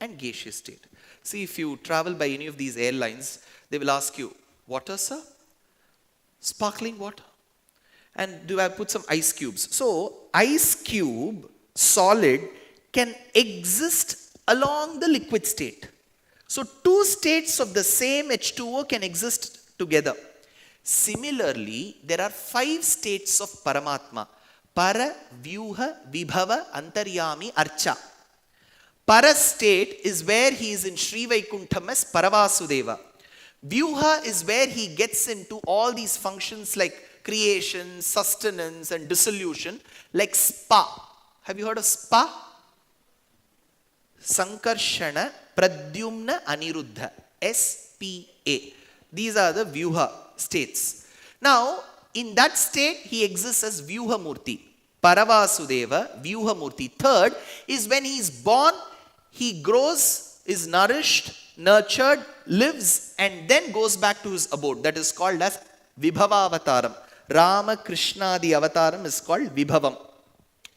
and gaseous state. See, if you travel by any of these airlines, they will ask you, water, sir? Sparkling water? And do I put some ice cubes? So, ice cube, solid, can exist along the liquid state. So, two states of the same H2O can exist together. Similarly, there are 5 states of Paramatma. Para, Vyuha, Vibhava, Antaryami, Archa. Para state is where he is in Sri Vaikuntham as Paravasudeva. Vyuha is where he gets into all these functions like creation, sustenance and dissolution, like spa. Have you heard of spa? Sankarshana Pradyumna Aniruddha. S-P-A. These are the Vyuha states. Now, in that state, he exists as Vyuha Murti. Paravasudeva, Vyuha Murti. Third is when he is born, he grows, is nourished, nurtured, lives, and then goes back to his abode. That is called as Vibhava Avataram. Rama Krishna, the Avataram, is called Vibhavam.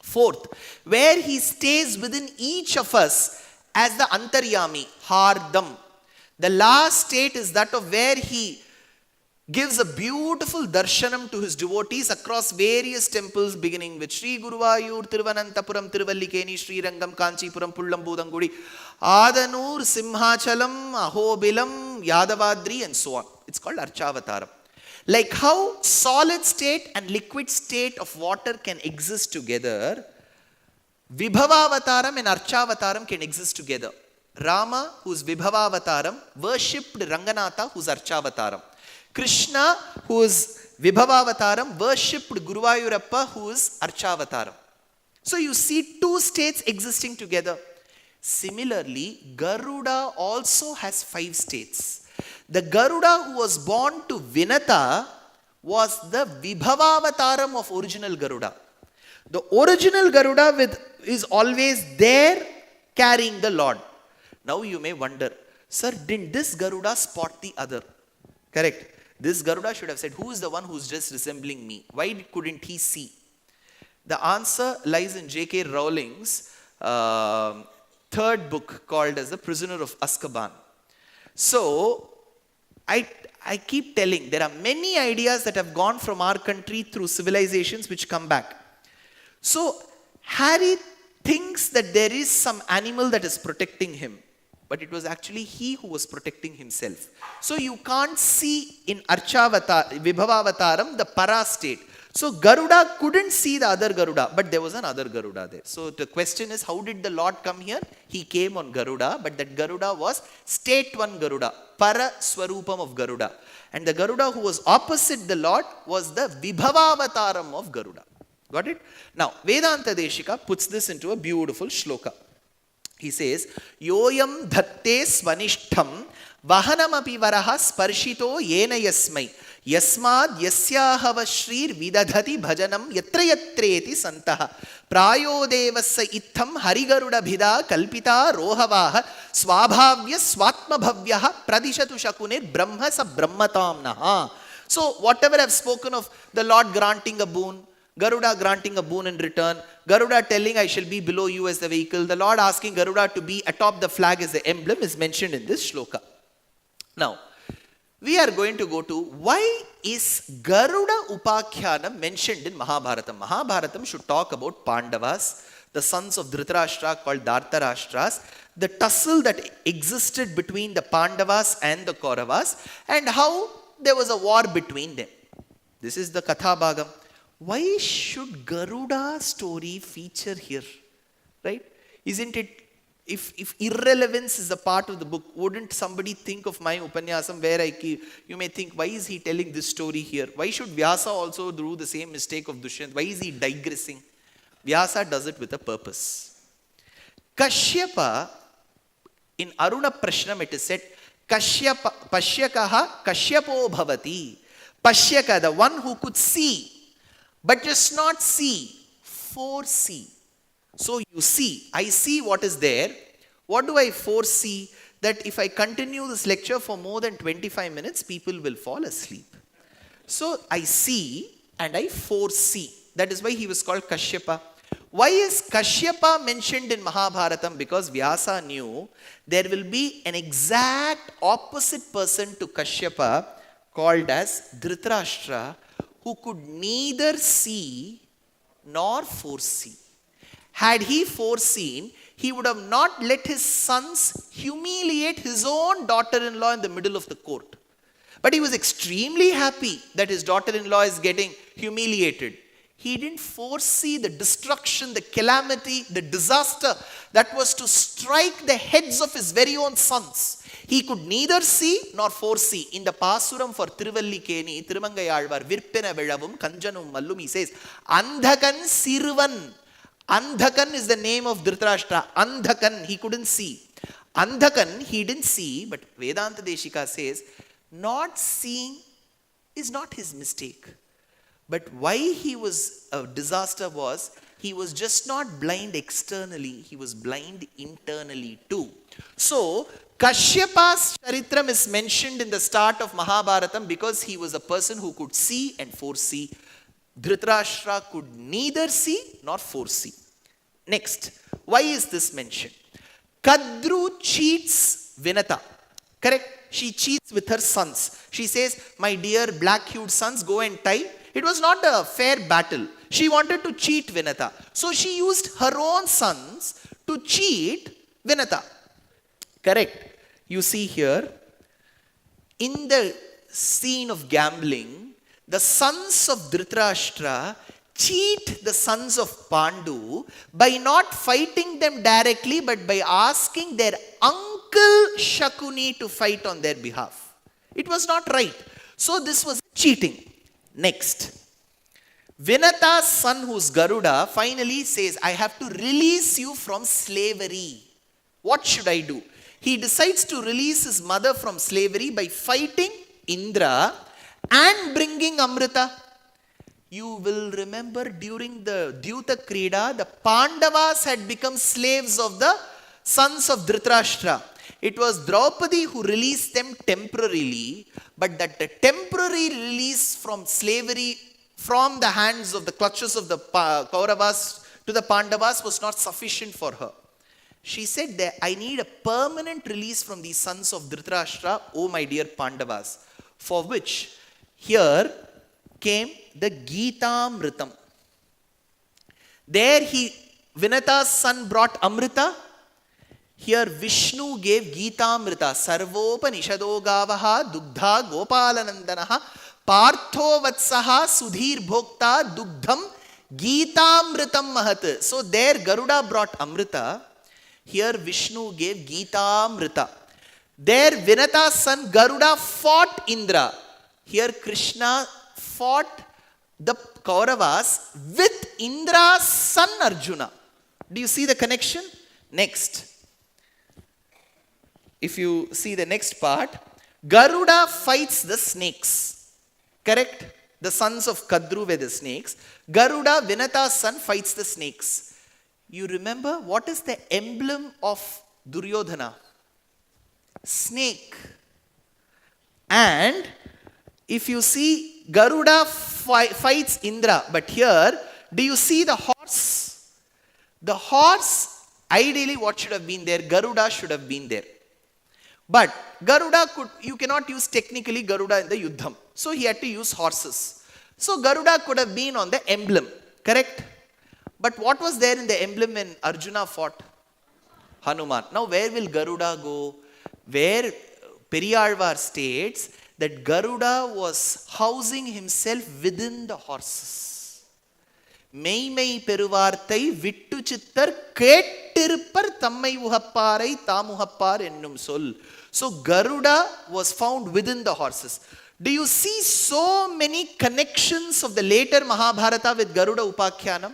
Fourth, where he stays within each of us as the Antaryami, Hardam. The last state is that of where he gives a beautiful darshanam to his devotees across various temples, beginning with Sri Guruvayur, Tiruvananthapuram, Tiruvallikeni, Sri Rangam, Kanchipuram, Pullam, Budangudi, Adanur, Simhachalam, Ahobilam, Yadavadri, and so on. It's called Archavataram. Like how solid state and liquid state of water can exist together, Vibhavavataram and Archavataram can exist together. Rama, who's Vibhavavataram, worshipped Ranganatha, who's Archavataram. Krishna, who is Vibhavavataram, worshipped Guruvayurappa, who is Archavataram. So you see 2 states existing together. Similarly, Garuda also has 5 states. The Garuda who was born to Vinata was the Vibhavavataram of original Garuda. The original Garuda is always there carrying the Lord. Now you may wonder, sir, didn't this Garuda spot the other? Correct. This Garuda should have said, who is the one who's just resembling me? Why couldn't he see? The answer lies in J.K. Rowling's third book called as The Prisoner of Azkaban. So, I keep telling, there are many ideas that have gone from our country through civilizations which come back. So, Harry thinks that there is some animal that is protecting him. But it was actually he who was protecting himself. So you can't see in Vibhavavataram the para state. So Garuda couldn't see the other Garuda, but there was another Garuda there. So the question is, how did the Lord come here? He came on Garuda, but that Garuda was state one Garuda, para swarupam of Garuda. And the Garuda who was opposite the Lord was the Vibhavavataram of Garuda. Got it? Now, Vedanta Deshika puts this into a beautiful shloka. He says, Yoyam dhatte svanishtham vahanamapi varaha sparshito yena yasmai yasmad yasyahava shrir vidadhati bhajanam yatra yatreti santaha prayo devassa itham harigaruda bhida kalpita rohavaha swabhavya swatma bhavyaha pradishatu shakunir brahma sa brahmatam naha. So whatever I've spoken of the Lord granting a boon, Garuda granting a boon in return, Garuda telling I shall be below you as the vehicle, the Lord asking Garuda to be atop the flag as the emblem is mentioned in this shloka. Now, we are going to go to why is Garuda Upakyanam mentioned in Mahabharatam. Mahabharatam should talk about Pandavas, the sons of Dhritarashtra called Dhartarashtras, the tussle that existed between the Pandavas and the Kauravas and how there was a war between them. This is the Katha Bhagam. Why should Garuda story feature here? Right? Isn't it, if irrelevance is a part of the book, wouldn't somebody think of my Upanyasam where you may think, why is he telling this story here? Why should Vyasa also do the same mistake of Dushyant? Why is he digressing? Vyasa does it with a purpose. Kashyapa, in Aruna Prashnam it is said, Kashyapa, Pashyakaha Kashyapo Bhavati. Pashyaka, the one who could see, but just not see, foresee. So you see, I see what is there. What do I foresee? That if I continue this lecture for more than 25 minutes, people will fall asleep. So I see and I foresee. That is why he was called Kashyapa. Why is Kashyapa mentioned in Mahabharatam? Because Vyasa knew there will be an exact opposite person to Kashyapa called as Dhritarashtra, who could neither see nor foresee. Had he foreseen, he would have not let his sons humiliate his own daughter-in-law in the middle of the court. But he was extremely happy that his daughter-in-law is getting humiliated. He didn't foresee the destruction, the calamity, the disaster that was to strike the heads of his very own sons. He could neither see nor foresee. In the Pasuram for Thiruvallikeni, Tirumangayalvar, Virpena Velavum, Kanjanum Mallum, he says, Andhakan Sirvan. Andhakan is the name of Dhritarashtra. Andhakan, he couldn't see. Andhakan, he didn't see, but Vedanta Deshika says, not seeing is not his mistake. But why he was a disaster was, he was just not blind externally, he was blind internally too. So, Kashyapa's Charitram is mentioned in the start of Mahabharatam because he was a person who could see and foresee. Dhritarashtra could neither see nor foresee. Next, why is this mentioned? Kadru cheats Vinata. Correct? She cheats with her sons. She says, my dear black-hued sons, go and tie. It was not a fair battle. She wanted to cheat Vinata. So she used her own sons to cheat Vinata. Correct? You see here, in the scene of gambling, the sons of Dhritarashtra cheat the sons of Pandu by not fighting them directly, but by asking their uncle Shakuni to fight on their behalf. It was not right. So this was cheating. Next, Vinata's son, who's Garuda, finally says, I have to release you from slavery. What should I do? He decides to release his mother from slavery by fighting Indra and bringing Amrita. You will remember during the Dyuta Krida, the Pandavas had become slaves of the sons of Dhritarashtra. It was Draupadi who released them temporarily, but that the temporary release from slavery from the hands of the clutches of the Kauravas to the Pandavas was not sufficient for her. She said that I need a permanent release from these sons of Dhritarashtra, oh my dear Pandavas, for which here came the Gitamritam. There Vinata's son brought Amrita. Here Vishnu gave Gitamrita. Sarvopanishado gavaha dugdha gopalanandanaha partho vatsaha sudhir bhokta dugdham Gitamritam mahat. So there Garuda brought Amrita. Here Vishnu gave Gitamrita. There Vinata's son Garuda fought Indra. Here Krishna fought the Kauravas with Indra's son Arjuna. Do you see the connection? Next. If you see the next part, Garuda fights the snakes. Correct? The sons of Kadru were the snakes. Garuda, Vinata's son, fights the snakes. You remember what is the emblem of Duryodhana? Snake. And if you see, Garuda fights Indra. But here, do you see the horse? The horse, ideally what should have been there? Garuda should have been there. But Garuda you cannot use technically Garuda in the Yuddham. So he had to use horses. So Garuda could have been on the emblem. Correct? But what was there in the emblem when Arjuna fought? Hanuman. Now where will Garuda go? Where Periyalvar states that Garuda was housing himself within the horses. Meimei peruvartai vittu chittar kettirpar tammai uhapparai tamuhappar ennum sol. So Garuda was found within the horses. Do you see so many connections of the later Mahabharata with Garuda Upakhyanam?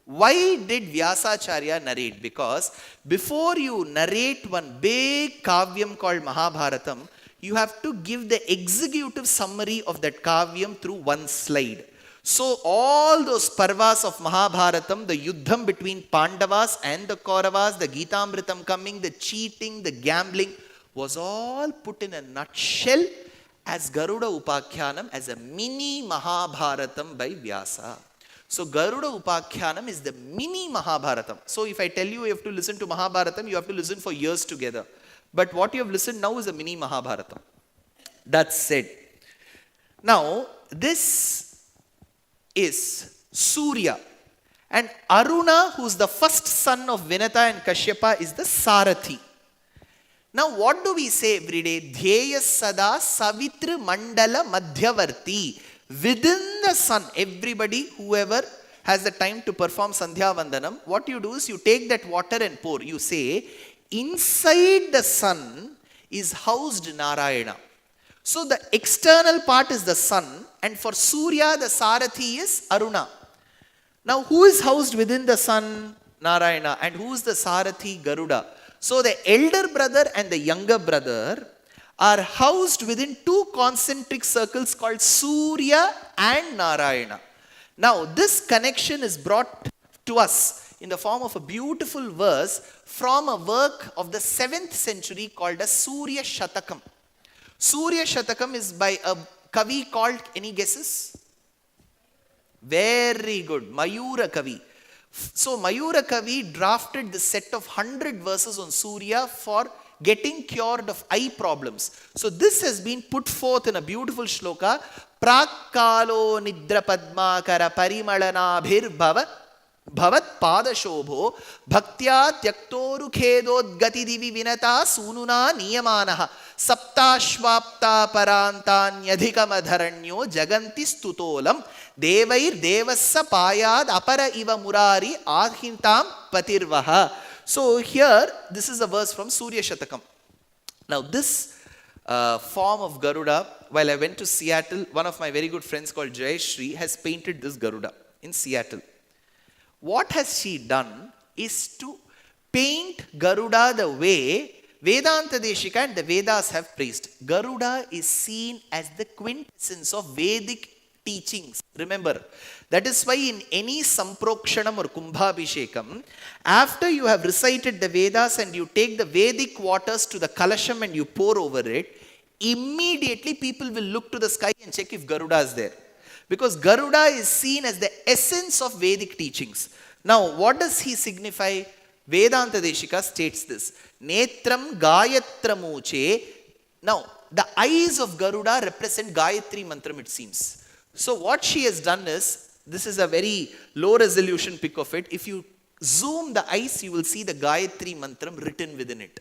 Why did Vyasacharya narrate? Because before you narrate one big kavyam called Mahabharatam, you have to give the executive summary of that kavyam through one slide. So all those parvas of Mahabharatam, the yuddham between Pandavas and the Kauravas, the Gitamritam coming, the cheating, the gambling, was all put in a nutshell as Garuda Upakhyanam, as a mini Mahabharatam by Vyasa. So Garuda Upakhyanam is the mini Mahabharatam. So if I tell you have to listen to Mahabharatam, you have to listen for years together. But what you have listened now is a mini Mahabharatam. That's said. Now, this is Surya. And Aruna, who is the first son of Vinata and Kashyapa, is the Sarathi. Now, what do we say every day? Dhyaya sada savitri mandala madhyavarti. Within the sun, everybody, whoever has the time to perform Sandhya Vandanam, what you do is you take that water and pour. You say, inside the sun is housed Narayana. So the external part is the sun, and for Surya, the Sarathi is Aruna. Now, who is housed within the sun? Narayana. And who is the Sarathi? Garuda. So the elder brother and the younger brother are housed within two concentric circles called Surya and Narayana. Now, this connection is brought to us in the form of a beautiful verse from a work of the 7th century called as Surya Shatakam. Surya Shatakam is by a Kavi called, any guesses? Very good, Mayura Kavi. So Mayura Kavi drafted the set of 100 verses on Surya for getting cured of eye problems. So this has been put forth in a beautiful shloka. Prakkalo nidra padmakara parimalanabhir bhavat padashobho bhaktya tyaktoru khedod gati divi vinata sununa niyamanaha saptashvapta parantanyadhikamadharanyo jaganti stutolam devair devassa payad apara iva murari ahintam patirvaha. So here, this is a verse from Surya Shatakam. Now this form of Garuda, while I went to Seattle, one of my very good friends called Jayashri has painted this Garuda in Seattle. What has she done is to paint Garuda the way Vedanta Deshika and the Vedas have praised. Garuda is seen as the quintessence of Vedic teachings. Remember, that is why in any Samprokshanam or Kumbhabhishekam, after you have recited the Vedas and you take the Vedic waters to the Kalasham and you pour over it, immediately people will look to the sky and check if Garuda is there. Because Garuda is seen as the essence of Vedic teachings. Now, what does he signify? Vedanta Deshika states this. Netram Gayatramuche. Now, the eyes of Garuda represent Gayatri Mantram, it seems. So, what she has done is, this is a very low resolution pic of it. If you zoom the eyes, you will see the Gayatri Mantram written within it.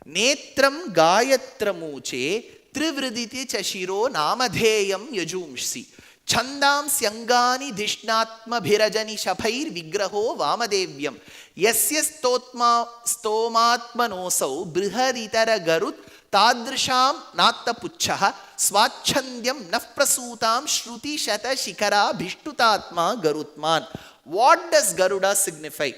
Netram Gayatramuche Trivriditi Chashiro Namadheyam Yajumshi Chandam Syangani Dishnatma Bhirajani Shaphair Vigraho Vamadevyam Yasya Stomatmanosau Briharitara Garut Tadrisham Nata Puchaha Swachandyam Nafprasutam Shruti Shata Shikara Bhishtutatma Garutman. What does Garuda signify?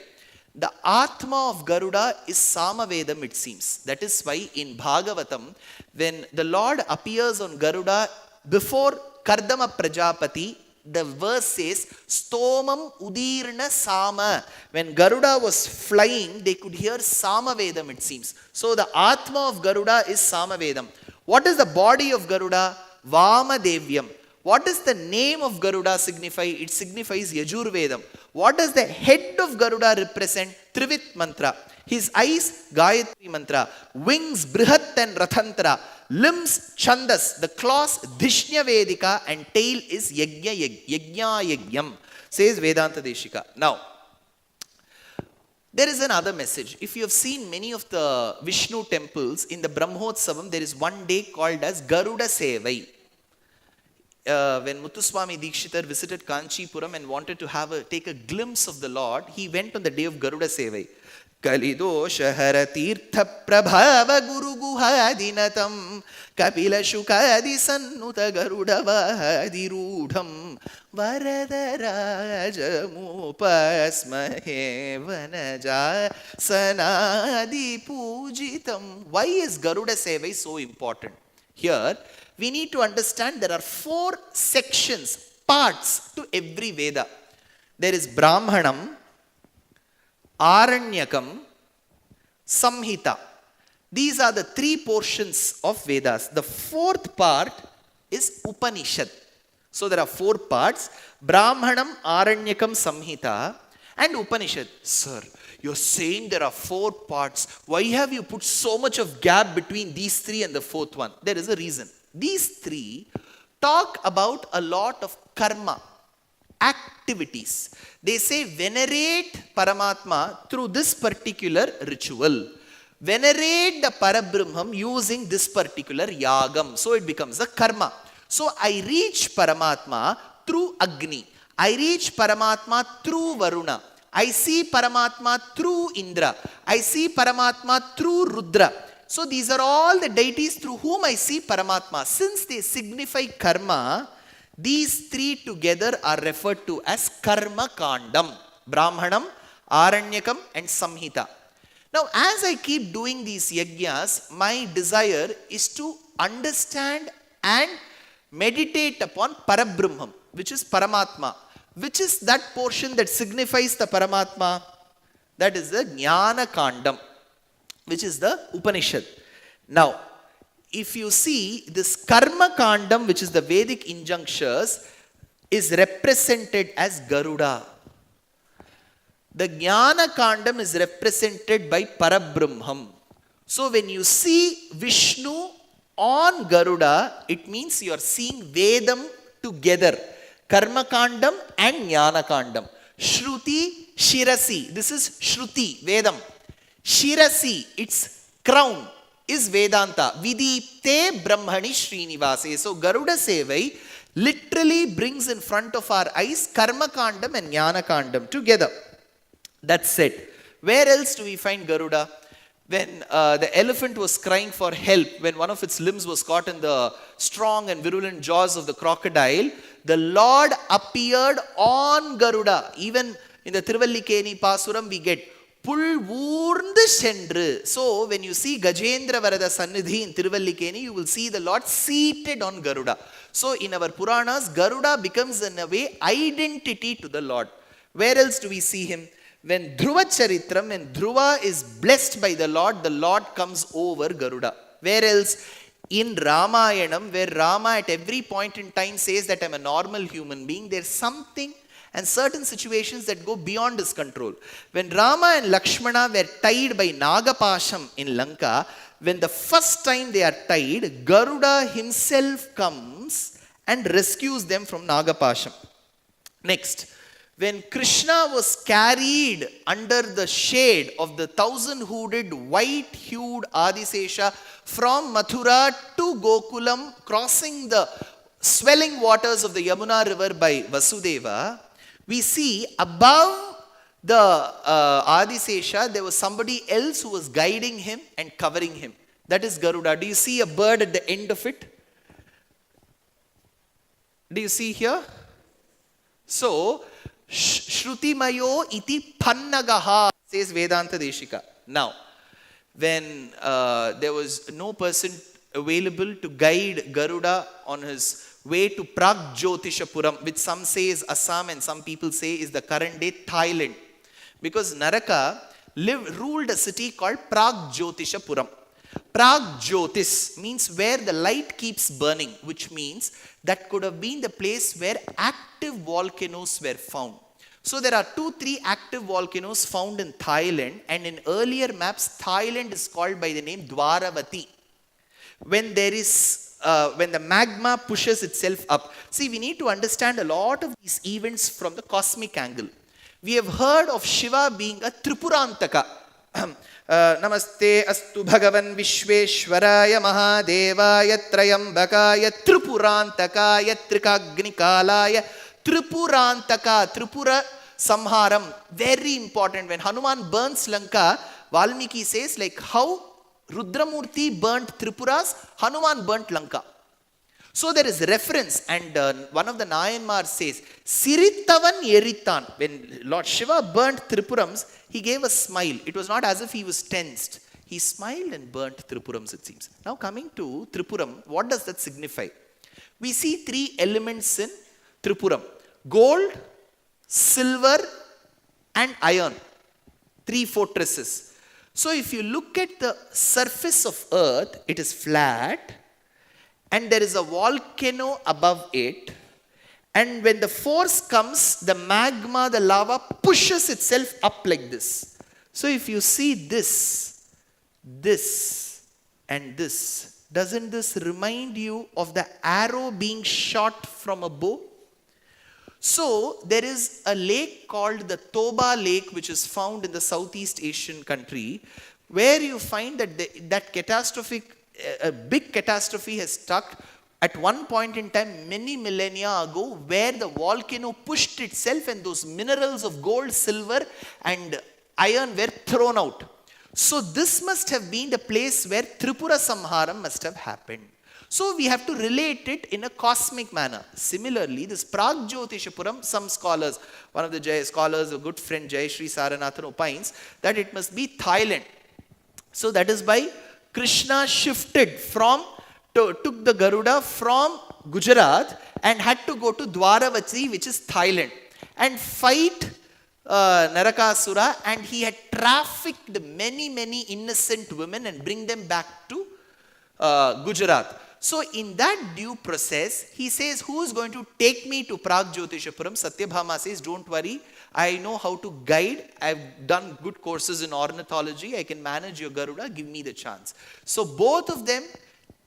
The Atma of Garuda is Samavedam, it seems. That is why in Bhagavatam, when the Lord appears on Garuda before Kardama Prajapati, the verse says, Stomam Udirna Sama. When Garuda was flying, they could hear Samavedam, it seems. So the Atma of Garuda is Samavedam. What is the body of Garuda? Vamadevyam. What does the name of Garuda signify? It signifies Yajurvedam. What does the head of Garuda represent? Trivit Mantra. His eyes, Gayatri Mantra. Wings, Brihat and Rathantra. Limbs, Chandas. The claws, Dishnya Vedika. And tail is Yajna Yajnam. Says Vedanta Deshika. Now, there is another message. If you have seen many of the Vishnu temples, in the Brahmotsavam, there is one day called as Garuda Sevai. When Muthuswami Dikshitar visited Kanchipuram and wanted to take a glimpse of the Lord, he went on the day of Garuda Sevai. Kalido Shahara Tirtha Prabhava Guru Guhadinatam Kapila Shukadi Sannuta Garuda Vahadirudham Varadaraja Mupasmahe Vanaja Sanadi Pujitam. Why is Garuda Sevai so important? Here, we need to understand there are 4 sections, parts to every Veda. There is Brahmanam, Aranyakam, Samhita. These are the 3 portions of Vedas. The 4th part is Upanishad. So there are 4 parts, Brahmanam, Aranyakam, Samhita and Upanishad. Sir, you're saying there are 4 parts. Why have you put so much of gap between these 3 and the 4th one? There is a reason. These 3 talk about a lot of karma, activities. They say venerate Paramatma through this particular ritual. Venerate the Parabrahmam using this particular yagam. So it becomes a karma. So I reach Paramatma through Agni. I reach Paramatma through Varuna. I see Paramatma through Indra. I see Paramatma through Rudra. So these are all the deities through whom I see Paramatma. Since they signify karma, these 3 together are referred to as Karma Kandam. Brahmanam, Aranyakam and Samhita. Now as I keep doing these yajnas, my desire is to understand and meditate upon Parabrahmam, which is Paramatma. Which is that portion that signifies the Paramatma? That is the Jnana Kandam, which is the Upanishad. Now, if you see this Karma Kandam, which is the Vedic injunctions, is represented as Garuda. The Jnana Kandam is represented by Parabrahmam. So when you see Vishnu on Garuda, it means you are seeing Vedam together. Karma Kandam and Jnana Kandam. Shruti, Shirasi. This is Shruti, Vedam. Shirasi, its crown, is Vedanta. Vidipte Brahmani Srinivase. So Garuda Sevai literally brings in front of our eyes Karma Kandam and Jnana Kandam together. That's it. Where else do we find Garuda? When the elephant was crying for help, when one of its limbs was caught in the strong and virulent jaws of the crocodile, the Lord appeared on Garuda. Even in the Thiruvallikeni Pasuram, we get Pul Vurnd Sendru. So when you see Gajendra Varada Sannidhi in Thiruvallikeni, you will see the Lord seated on Garuda. So in our Puranas, Garuda becomes in a way identity to the Lord. Where else do we see him? When Dhruva Charitram, when Dhruva is blessed by the Lord comes over Garuda. Where else? In Ramayanam, where Rama at every point in time says that I'm a normal human being, there's something and certain situations that go beyond his control. When Rama and Lakshmana were tied by Nagapasham in Lanka, when the first time they are tied, Garuda himself comes and rescues them from Nagapasham. Next, when Krishna was carried under the shade of the 1,000-hooded, white-hued Adisesha from Mathura to Gokulam, crossing the swelling waters of the Yamuna river by Vasudeva, we see above the Adisesha, there was somebody else who was guiding him and covering him. That is Garuda. Do you see a bird at the end of it? Do you see here? So, Shrutimayo iti pannagaha, says Vedanta Deshika. Now, when there was no person available to guide Garuda on his way to Pragjyotishapuram, which some say is Assam and some people say is the current day Thailand. Because Naraka ruled a city called Pragjyotishapuram. Pragjyotis means where the light keeps burning, which means that could have been the place where active volcanoes were found. So there are 2-3 active volcanoes found in Thailand, and in earlier maps, Thailand is called by the name Dwaravati. When there is, when the magma pushes itself up. See, we need to understand a lot of these events from the cosmic angle. We have heard of Shiva being a Tripurantaka. Namaste astu bhagavan vishveshwaraya mahadevaya trayambakaya tripurantakaya trikagnikalaya tripurantaka, tripura samharam. Very important. When Hanuman burns Lanka, Valmiki says like how Rudramurti burnt Tripuras, Hanuman burnt Lanka. So there is reference, and one of the Nayanmar says, Siritavan Yeritan. When Lord Shiva burnt Tripurams, he gave a smile. It was not as if he was tensed. He smiled and burnt Tripurams, it seems. Now coming to Tripuram, what does that signify? We see 3 elements in Tripuram: gold, silver, and iron. 3 fortresses. So if you look at the surface of earth, it is flat, and there is a volcano above it, and when the force comes, the magma, the lava pushes itself up like this. So if you see this, and this, doesn't this remind you of the arrow being shot from a bow? So there is a lake called the Toba Lake, which is found in the Southeast Asian country, where you find that a big catastrophe has struck at one point in time many millennia ago, where the volcano pushed itself and those minerals of gold, silver and iron were thrown out. So this must have been the place where Tripura Samharam must have happened. So we have to relate it in a cosmic manner. Similarly, this Pragjyotishapuram, some scholars, one of the scholars, a good friend Jayashree Saranathan opines that it must be Thailand. So that is why Krishna shifted took the Garuda from Gujarat and had to go to Dwaravati, which is Thailand, and fight Narakasura, and he had trafficked many innocent women and bring them back to Gujarat. So in that due process, he says, who is going to take me to Pragjyotishapuram? Satyabhama says, don't worry, I know how to guide. I've done good courses in ornithology. I can manage your Garuda. Give me the chance. So both of them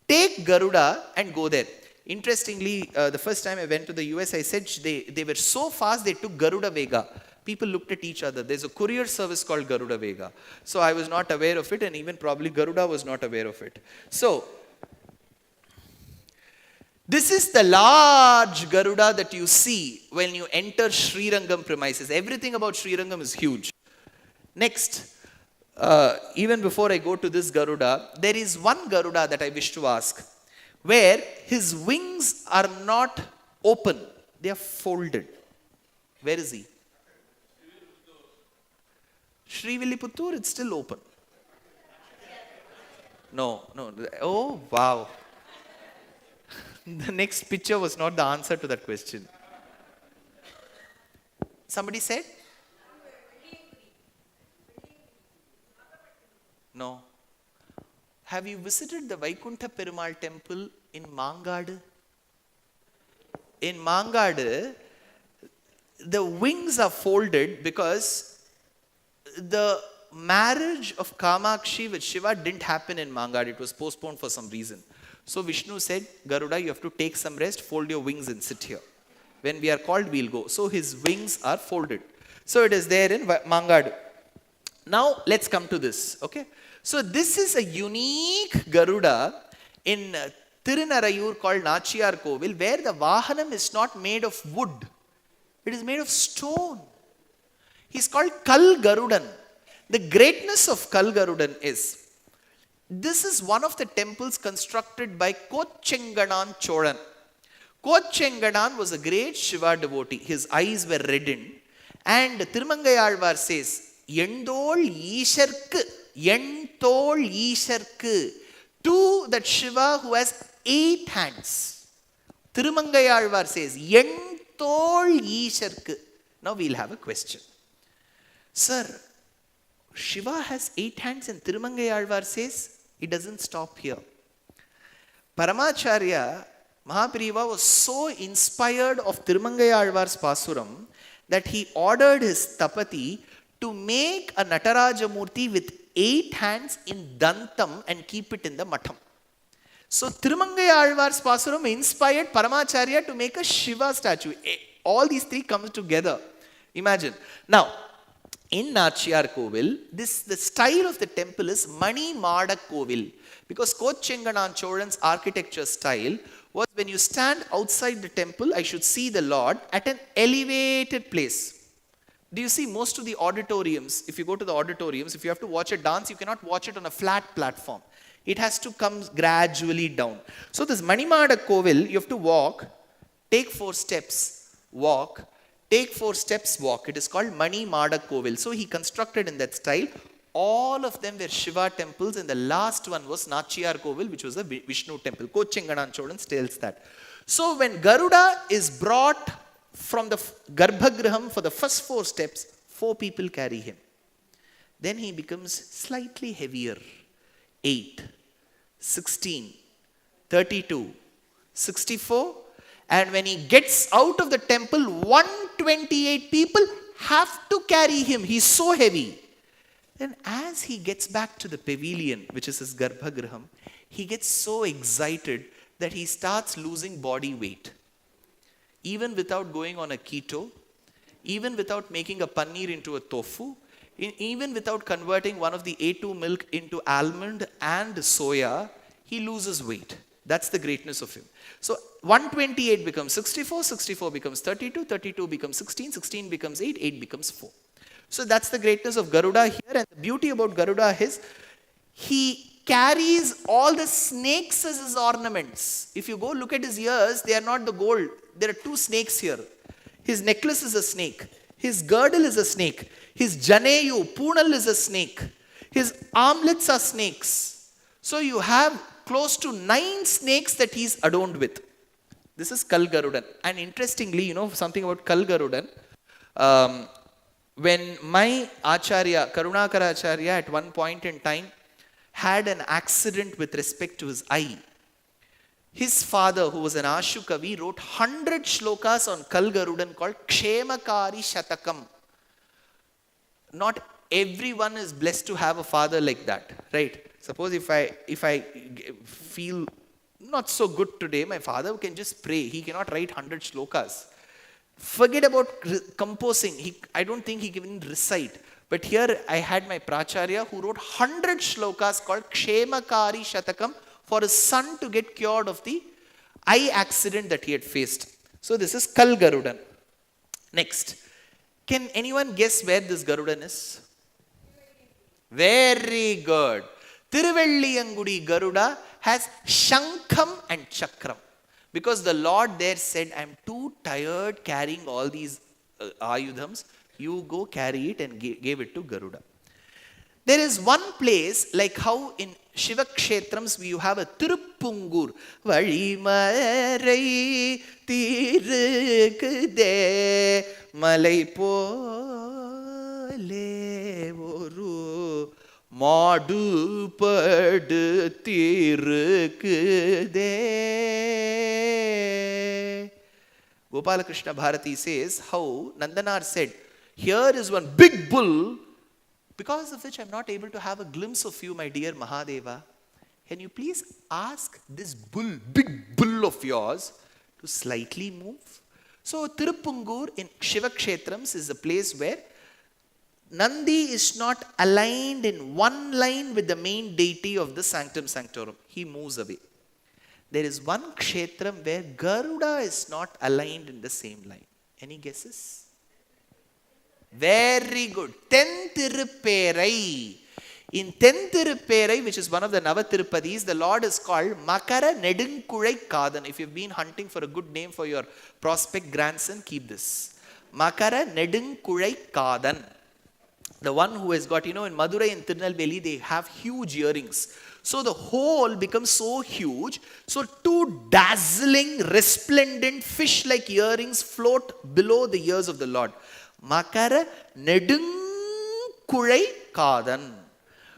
take Garuda and go there. Interestingly, the first time I went to the US, I said they were so fast, they took Garuda Vega. People looked at each other. There's a courier service called Garuda Vega. So I was not aware of it, and even probably Garuda was not aware of it. So this is the large Garuda that you see when you enter Srirangam premises. Everything about Srirangam is huge. Next, even before I go to this Garuda, there is one Garuda that I wish to ask, where his wings are not open, they are folded. Where is he? Srivilliputtur, it's still open. No. Oh, wow. The next picture was not the answer to that question. Somebody said? No. Have you visited the Vaikuntha Perumal temple in Mangadu? In Mangadu, the wings are folded because the marriage of Kamakshi with Shiva didn't happen in Mangadu. It was postponed for some reason. So Vishnu said, Garuda, you have to take some rest, fold your wings and sit here. When we are called, we'll go. So his wings are folded. So it is there in Mangadu. Now let's come to this. Okay. So this is a unique Garuda in Tirunarayur called Nachiyar Kovil, where the Vahanam is not made of wood. It is made of stone. He's called Kal Garudan. The greatness of Kal Garudan is, this is one of the temples constructed by Kochenganan Cholan. Kochenganan was a great Shiva devotee. His eyes were reddened. And Tirumangayalvar says, Yendol Isharku, Yentol Isharku, to that Shiva who has 8 hands. Tirumangayalvar says, Yentol Isharku. Now we'll have a question. Sir, Shiva has 8 hands and Tirumangayalvar says, it doesn't stop here. Paramacharya Mahaprabhu was so inspired of Tirumangayalvar's Pasuram that he ordered his Tapati to make a Nataraja Murti with 8 hands in Dantam and keep it in the Matham. So Tirumangayalvar's Pasuram inspired Paramacharya to make a Shiva statue. All these 3 come together. Imagine. Now, in Nachiyar Kovil, the style of the temple is Mani Mada Kovil. Because Kochenganan Cholan's architecture style was when you stand outside the temple, I should see the Lord at an elevated place. Do you see most of the auditoriums, if you go to the auditoriums, if you have to watch a dance, you cannot watch it on a flat platform. It has to come gradually down. So this Manimada Kovil, you have to walk, take 4 steps, walk, take 4 steps, walk. It is called Mani Mada Kovil. So he constructed in that style. All of them were Shiva temples, and the last one was Nachiyar Kovil, which was a Vishnu temple. Kochenganan Cholan tells that. So when Garuda is brought from the Garbhagraham for the first 4 steps, 4 people carry him. Then he becomes slightly heavier. 8, 16, 32, 64. And when he gets out of the temple, 128 people have to carry him. He's so heavy. Then as he gets back to the pavilion, which is his Garbhagraham, he gets so excited that he starts losing body weight. Even without going on a keto, even without making a paneer into a tofu, even without converting one of the A2 milk into almond and soya, he loses weight. That's the greatness of him. So 128 becomes 64, 64 becomes 32, 32 becomes 16, 16 becomes 8, 8 becomes 4. So that's the greatness of Garuda here. And the beauty about Garuda is he carries all the snakes as his ornaments. If you go look at his ears, they are not the gold. There are 2 snakes here. His necklace is a snake. His girdle is a snake. His janeyu, punal is a snake. His armlets are snakes. So you have close to 9 snakes that he's adorned with. This is Kal Garudan. And interestingly, you know something about Kal Garudan. When my Acharya, Karunakara Acharya, at one point in time had an accident with respect to his eye. His father, who was an Ashu Kavi, wrote 100 shlokas on Kal Garudan called Kshemakari Shatakam. Not everyone is blessed to have a father like that, right? Suppose if I feel not so good today, my father can just pray. He cannot write 100 shlokas. Forget about composing. I don't think he can even recite. But here I had my Pracharya who wrote 100 shlokas called Kshemakari Shatakam for his son to get cured of the eye accident that he had faced. So this is Kal Garudan. Next. Can anyone guess where this Garudan is? Very good. Tiruvelliyangudi Garuda has Shankam and Chakram. Because the Lord there said, I'm too tired carrying all these ayudhams. You go carry it, and gave it to Garuda. There is one place, like how in Shiva Kshetrams you have a Tirupungur. Valimarai Tirukde Malai Pole Oru Madu Padu Tirukde. Gopalakrishna Bharati says how Nandanar said, here is one big bull, because of which I am not able to have a glimpse of you, my dear Mahadeva. Can you please ask this bull, big bull of yours, to slightly move? So Tirupungur in Shiva Kshetrams is a place where Nandi is not aligned in one line with the main deity of the Sanctum Sanctorum. He moves away. There is one Kshetram where Garuda is not aligned in the same line. Any guesses? Very good. Tenthirupperai. In Tenthirupperai, which is one of the Navatiruppadis, the Lord is called Makara Nedunkulai Kadan. If you've been hunting for a good name for your prospect grandson, keep this. Makara Nedunkulai Kadan. The one who has got, in Madurai and Tirunelveli, they have huge earrings. So the hole becomes so huge. So two dazzling, resplendent fish-like earrings float below the ears of the Lord. Makara Nedunkulai Kadan.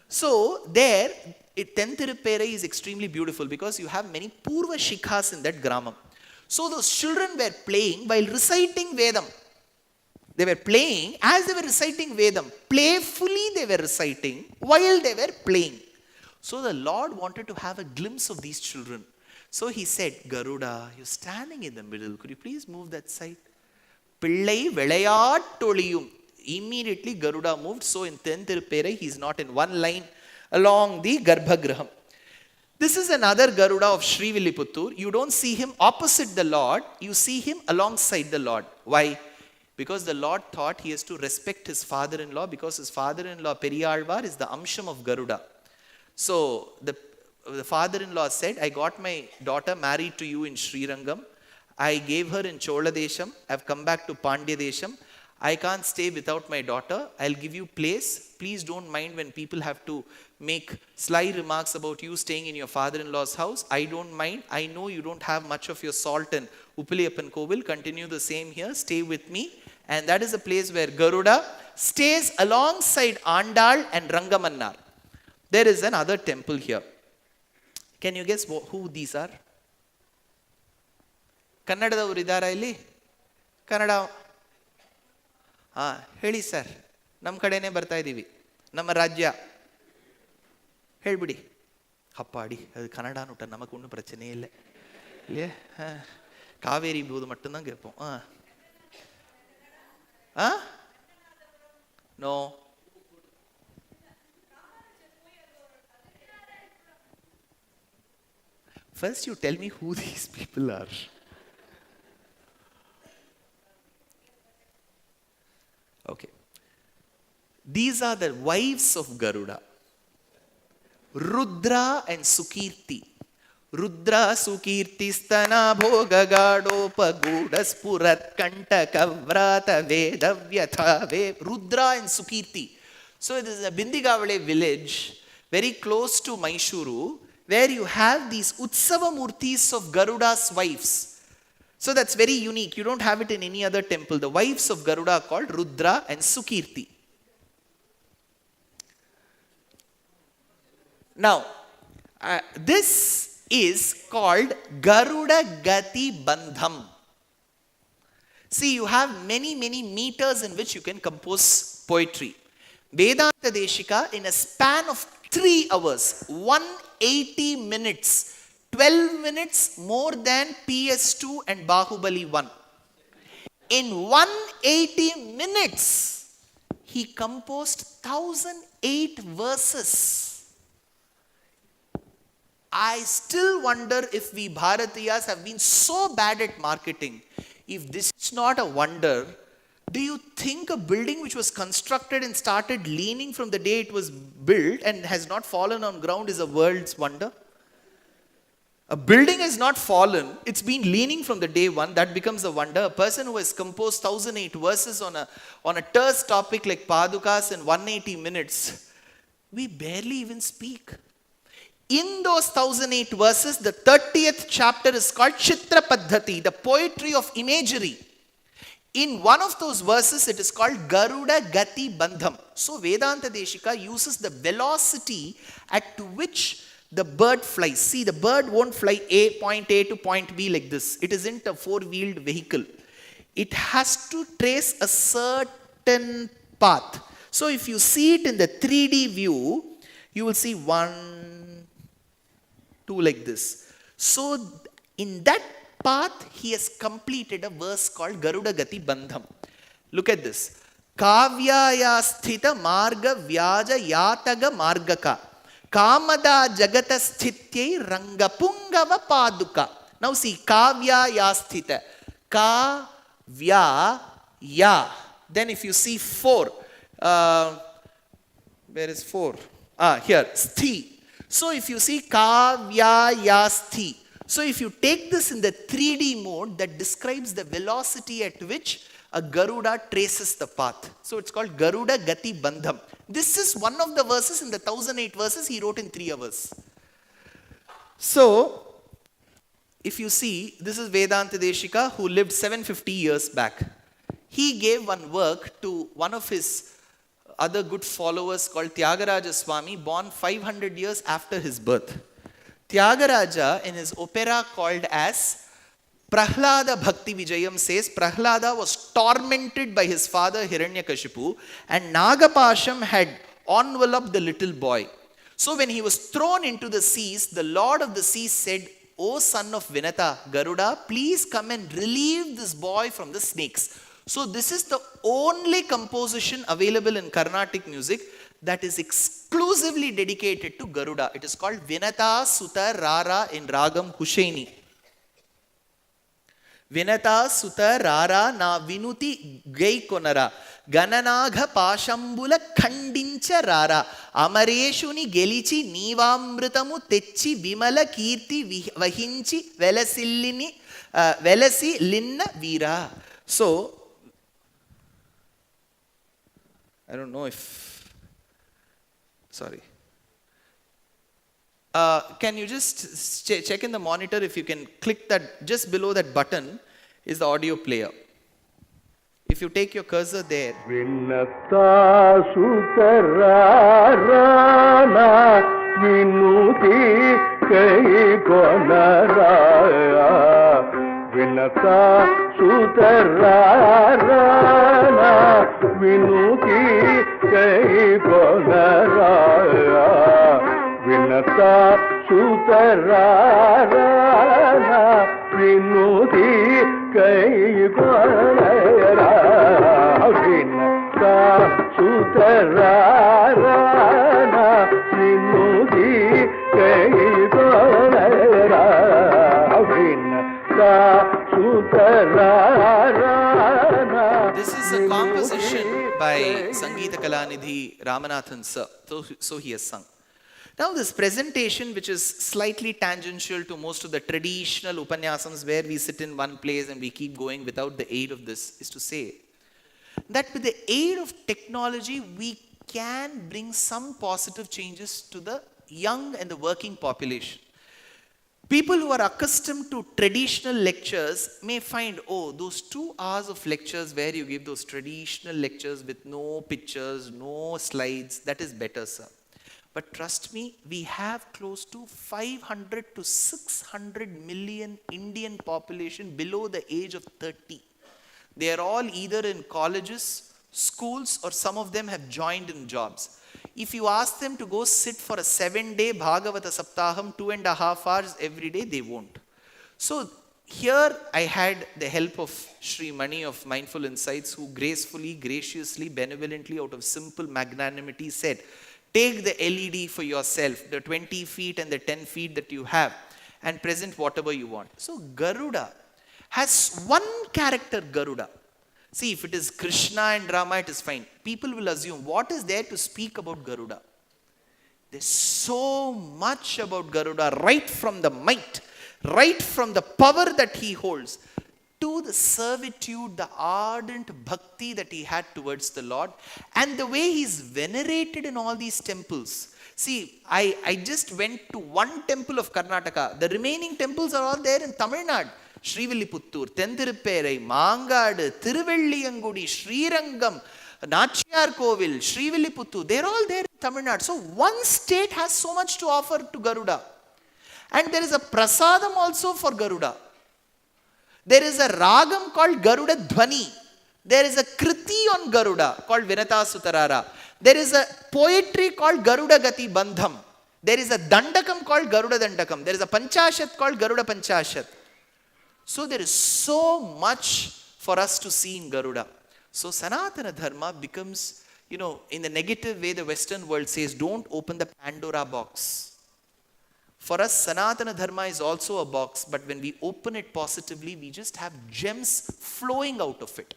So there, Tenthirupperai is extremely beautiful because you have many Purva Shikhas in that Gramam. So those children were playing while reciting Vedam. They were playing as they were reciting Vedam. Playfully they were reciting while they were playing. So the Lord wanted to have a glimpse of these children. So he said, Garuda, you're standing in the middle. Could you please move that side? Pillai Velayatoliyum. Immediately Garuda moved. So in Tenthirupperai, he is not in one line along the Garbhagraham. This is another Garuda of Srivilliputtur. You don't see him opposite the Lord. You see him alongside the Lord. Why? Because the Lord thought he has to respect his father-in-law, because his father-in-law Periyalvar is the Amsham of Garuda. So the father-in-law said, I got my daughter married to you in Srirangam. I gave her in Choladesham. I've come back to Pandya Desham. I can't stay without my daughter. I'll give you place. Please don't mind when people have to make sly remarks about you staying in your father-in-law's house. I don't mind. I know you don't have much of your salt in Uppaliyappan Kovil. Continue the same here. Stay with me. And that is a place where Garuda stays alongside Andal and Rangamannar. There is another temple here. Can you guess who these are? Kannadadavaru idara illi? Kannada. ಹೇಳಿ sir, ನಮ್ಮ ಕಡೆನೇ ಬರ್ತಾ ಇದ್ದೀವಿ, ನಮ್ಮ ರಾಜ್ಯ ಹೇಳ್ಬಿಡಿ. அப்பாடி, அது கன்னடான்னு விட்டா நமக்கு ஒன்றும் பிரச்சனையே இல்லை இல்லையா? காவேரி போது மட்டும்தான் கேட்போம். No. First you tell me who these people are. Okay. These are the wives of Garuda. Rudra and Sukirti. Rudra Sukirti stana bhoga gadopa gudas purat kantaka vrata vedavyatha. Rudra and Sukirti. So this is a Bindigavale village very close to Mysuru, where you have these Utsava Murtis of Garuda's wives. So that's very unique. You don't have it in any other temple. The wives of Garuda are called Rudra and Sukirti. Now, this is called Garuda Gati Bandham. See, you have many meters in which you can compose poetry. Vedanta Deshika, in a span of 3 hours, 180 minutes, 12 minutes more than PS2 and Bahubali 1. In 180 minutes, he composed 1008 verses. I still wonder if we Bharatiyas have been so bad at marketing. If this is not a wonder, do you think a building which was constructed and started leaning from the day it was built and has not fallen on ground is a world's wonder? A building has not fallen, it's been leaning from the day one, that becomes a wonder. A person who has composed 1008 verses on a terse topic like Padukas in 180 minutes, we barely even speak. In those 1008 verses, the 30th chapter is called Chitra Paddhati, the poetry of imagery. In one of those verses, it is called Garuda Gati Bandham. So Vedanta Deshika uses the velocity at which the bird flies. See, the bird won't fly point A to point B like this. It isn't a four-wheeled vehicle. It has to trace a certain path. So if you see it in the 3D view, you will see 1, 2 like this. So in that path, he has completed a verse called Garuda Gati Bandham. Look at this. Kavyaya sthita marga vyaja yataga margaka. Kamada jagata sthitye rangapungava paduka. Now see, Kavyaya sthita. Ka, vya, ya. Then if you see 4. Where is 4? Here. Sthi. So if you see Kavyaya sthi. So if you take this in the 3D mode, that describes the velocity at which a Garuda traces the path. So it's called Garuda Gati Bandham. This is one of the verses in the 1008 verses he wrote in 3 hours. So, if you see, this is Vedanta Deshika who lived 750 years back. He gave one work to one of his other good followers called Tyagaraja Swami, born 500 years after his birth. Tyagaraja, in his opera called as Prahlada Bhakti Vijayam, says Prahlada was tormented by his father Hiranyakashipu, and Nagapasham had enveloped the little boy. So when he was thrown into the seas, the Lord of the Seas said, "O son of Vinata, Garuda, please come and relieve this boy from the snakes." So this is the only composition available in Carnatic music that is exclusively dedicated to Garuda. It is called Vinata Sutta Rara in Ragam Hushaini. Vinata Sutta Rara na Vinuti Gai Konara Gananagha Pashambula Khandincha Rara Amareshuni Gelichi Nivamritamu Techi Vimala Kirti Vahinchi Velasi Linna Veera. So, I don't know if, sorry. Can you just check in the monitor if you can click that, just below that button is the audio player. If you take your cursor there. Vinata Sutararana Vinuti Kai Konaraya Vinata Sutararana Vinuti Kai Konaraya Vinata Sutararana Vinuti Kai Konaraya Vinata Sutararana Vinuti Kai Konaraya Vinata Sutararana. This is a composition by Sangeeta Kalanidhi Ramanathan sir. So he has sung. Now this presentation, which is slightly tangential to most of the traditional upanyasams where we sit in one place and we keep going without the aid of this, is to say that with the aid of technology, we can bring some positive changes to the young and the working population. People who are accustomed to traditional lectures may find, oh, those 2 hours of lectures where you give those traditional lectures with no pictures, no slides, that is better, sir. But trust me, we have close to 500 to 600 million Indian population below the age of 30. They are all either in colleges, schools, or some of them have joined in jobs. If you ask them to go sit for a 7-day Bhagavata Saptaham, 2.5 hours every day, they won't. So here I had the help of Sri Mani of Mindful Insights, who gracefully, graciously, benevolently, out of simple magnanimity said, take the LED for yourself, the 20 feet and the 10 feet that you have, and present whatever you want. So Garuda has one character, Garuda. See, if it is Krishna and Rama, it is fine. People will assume, what is there to speak about Garuda? There's so much about Garuda, right from the might, right from the power that he holds. to the servitude, the ardent bhakti that he had towards the Lord, and the way he's venerated in all these temples. See, I just went to one temple of Karnataka. The remaining temples are all there in Tamil Nadu. Srivilliputturu, Tenthirupperai, Mangadu, Tiruvelliyangudi, Srirangam, Nachiyar Kovil, Srivilliputturu, they're all there in Tamil Nadu. So one state has so much to offer to Garuda. And there is a prasadam also for Garuda. There is a ragam called Garuda Dhvani. There is a kriti on Garuda called Vinata Sutarara. There is a poetry called Garuda Gati Bandham. There is a dandakam called Garuda Dandakam. There is a panchashat called Garuda Panchashat. So there is so much for us to see in Garuda. So Sanatana Dharma becomes, in the negative way the Western world says, don't open the Pandora box. For us, Sanatana Dharma is also a box, but when we open it positively, we just have gems flowing out of it.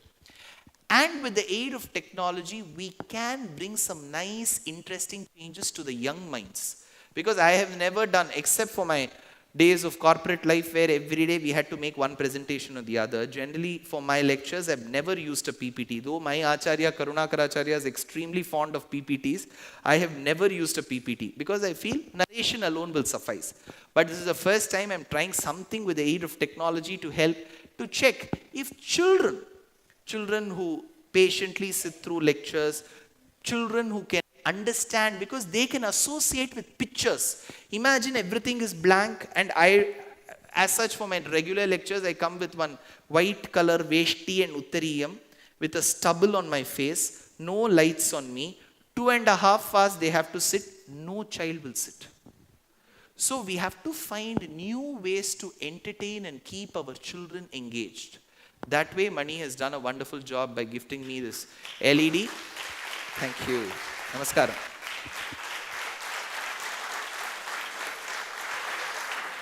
And with the aid of technology, we can bring some nice, interesting changes to the young minds. Because I have never done, except for my days of corporate life where every day we had to make one presentation or the other. Generally, for my lectures, I've never used a PPT. Though my Acharya, Karunakaracharya, is extremely fond of PPTs, I have never used a PPT because I feel narration alone will suffice. But this is the first time I'm trying something with the aid of technology to help to check if children who patiently sit through lectures, children who can understand because they can associate with pictures. Imagine everything is blank, and as such, for my regular lectures, I come with one white color veshti and uttariyam with a stubble on my face, no lights on me, 2.5 hours they have to sit, no child will sit. So we have to find new ways to entertain and keep our children engaged. That way, Mani has done a wonderful job by gifting me this LED. Thank you. Namaskaram.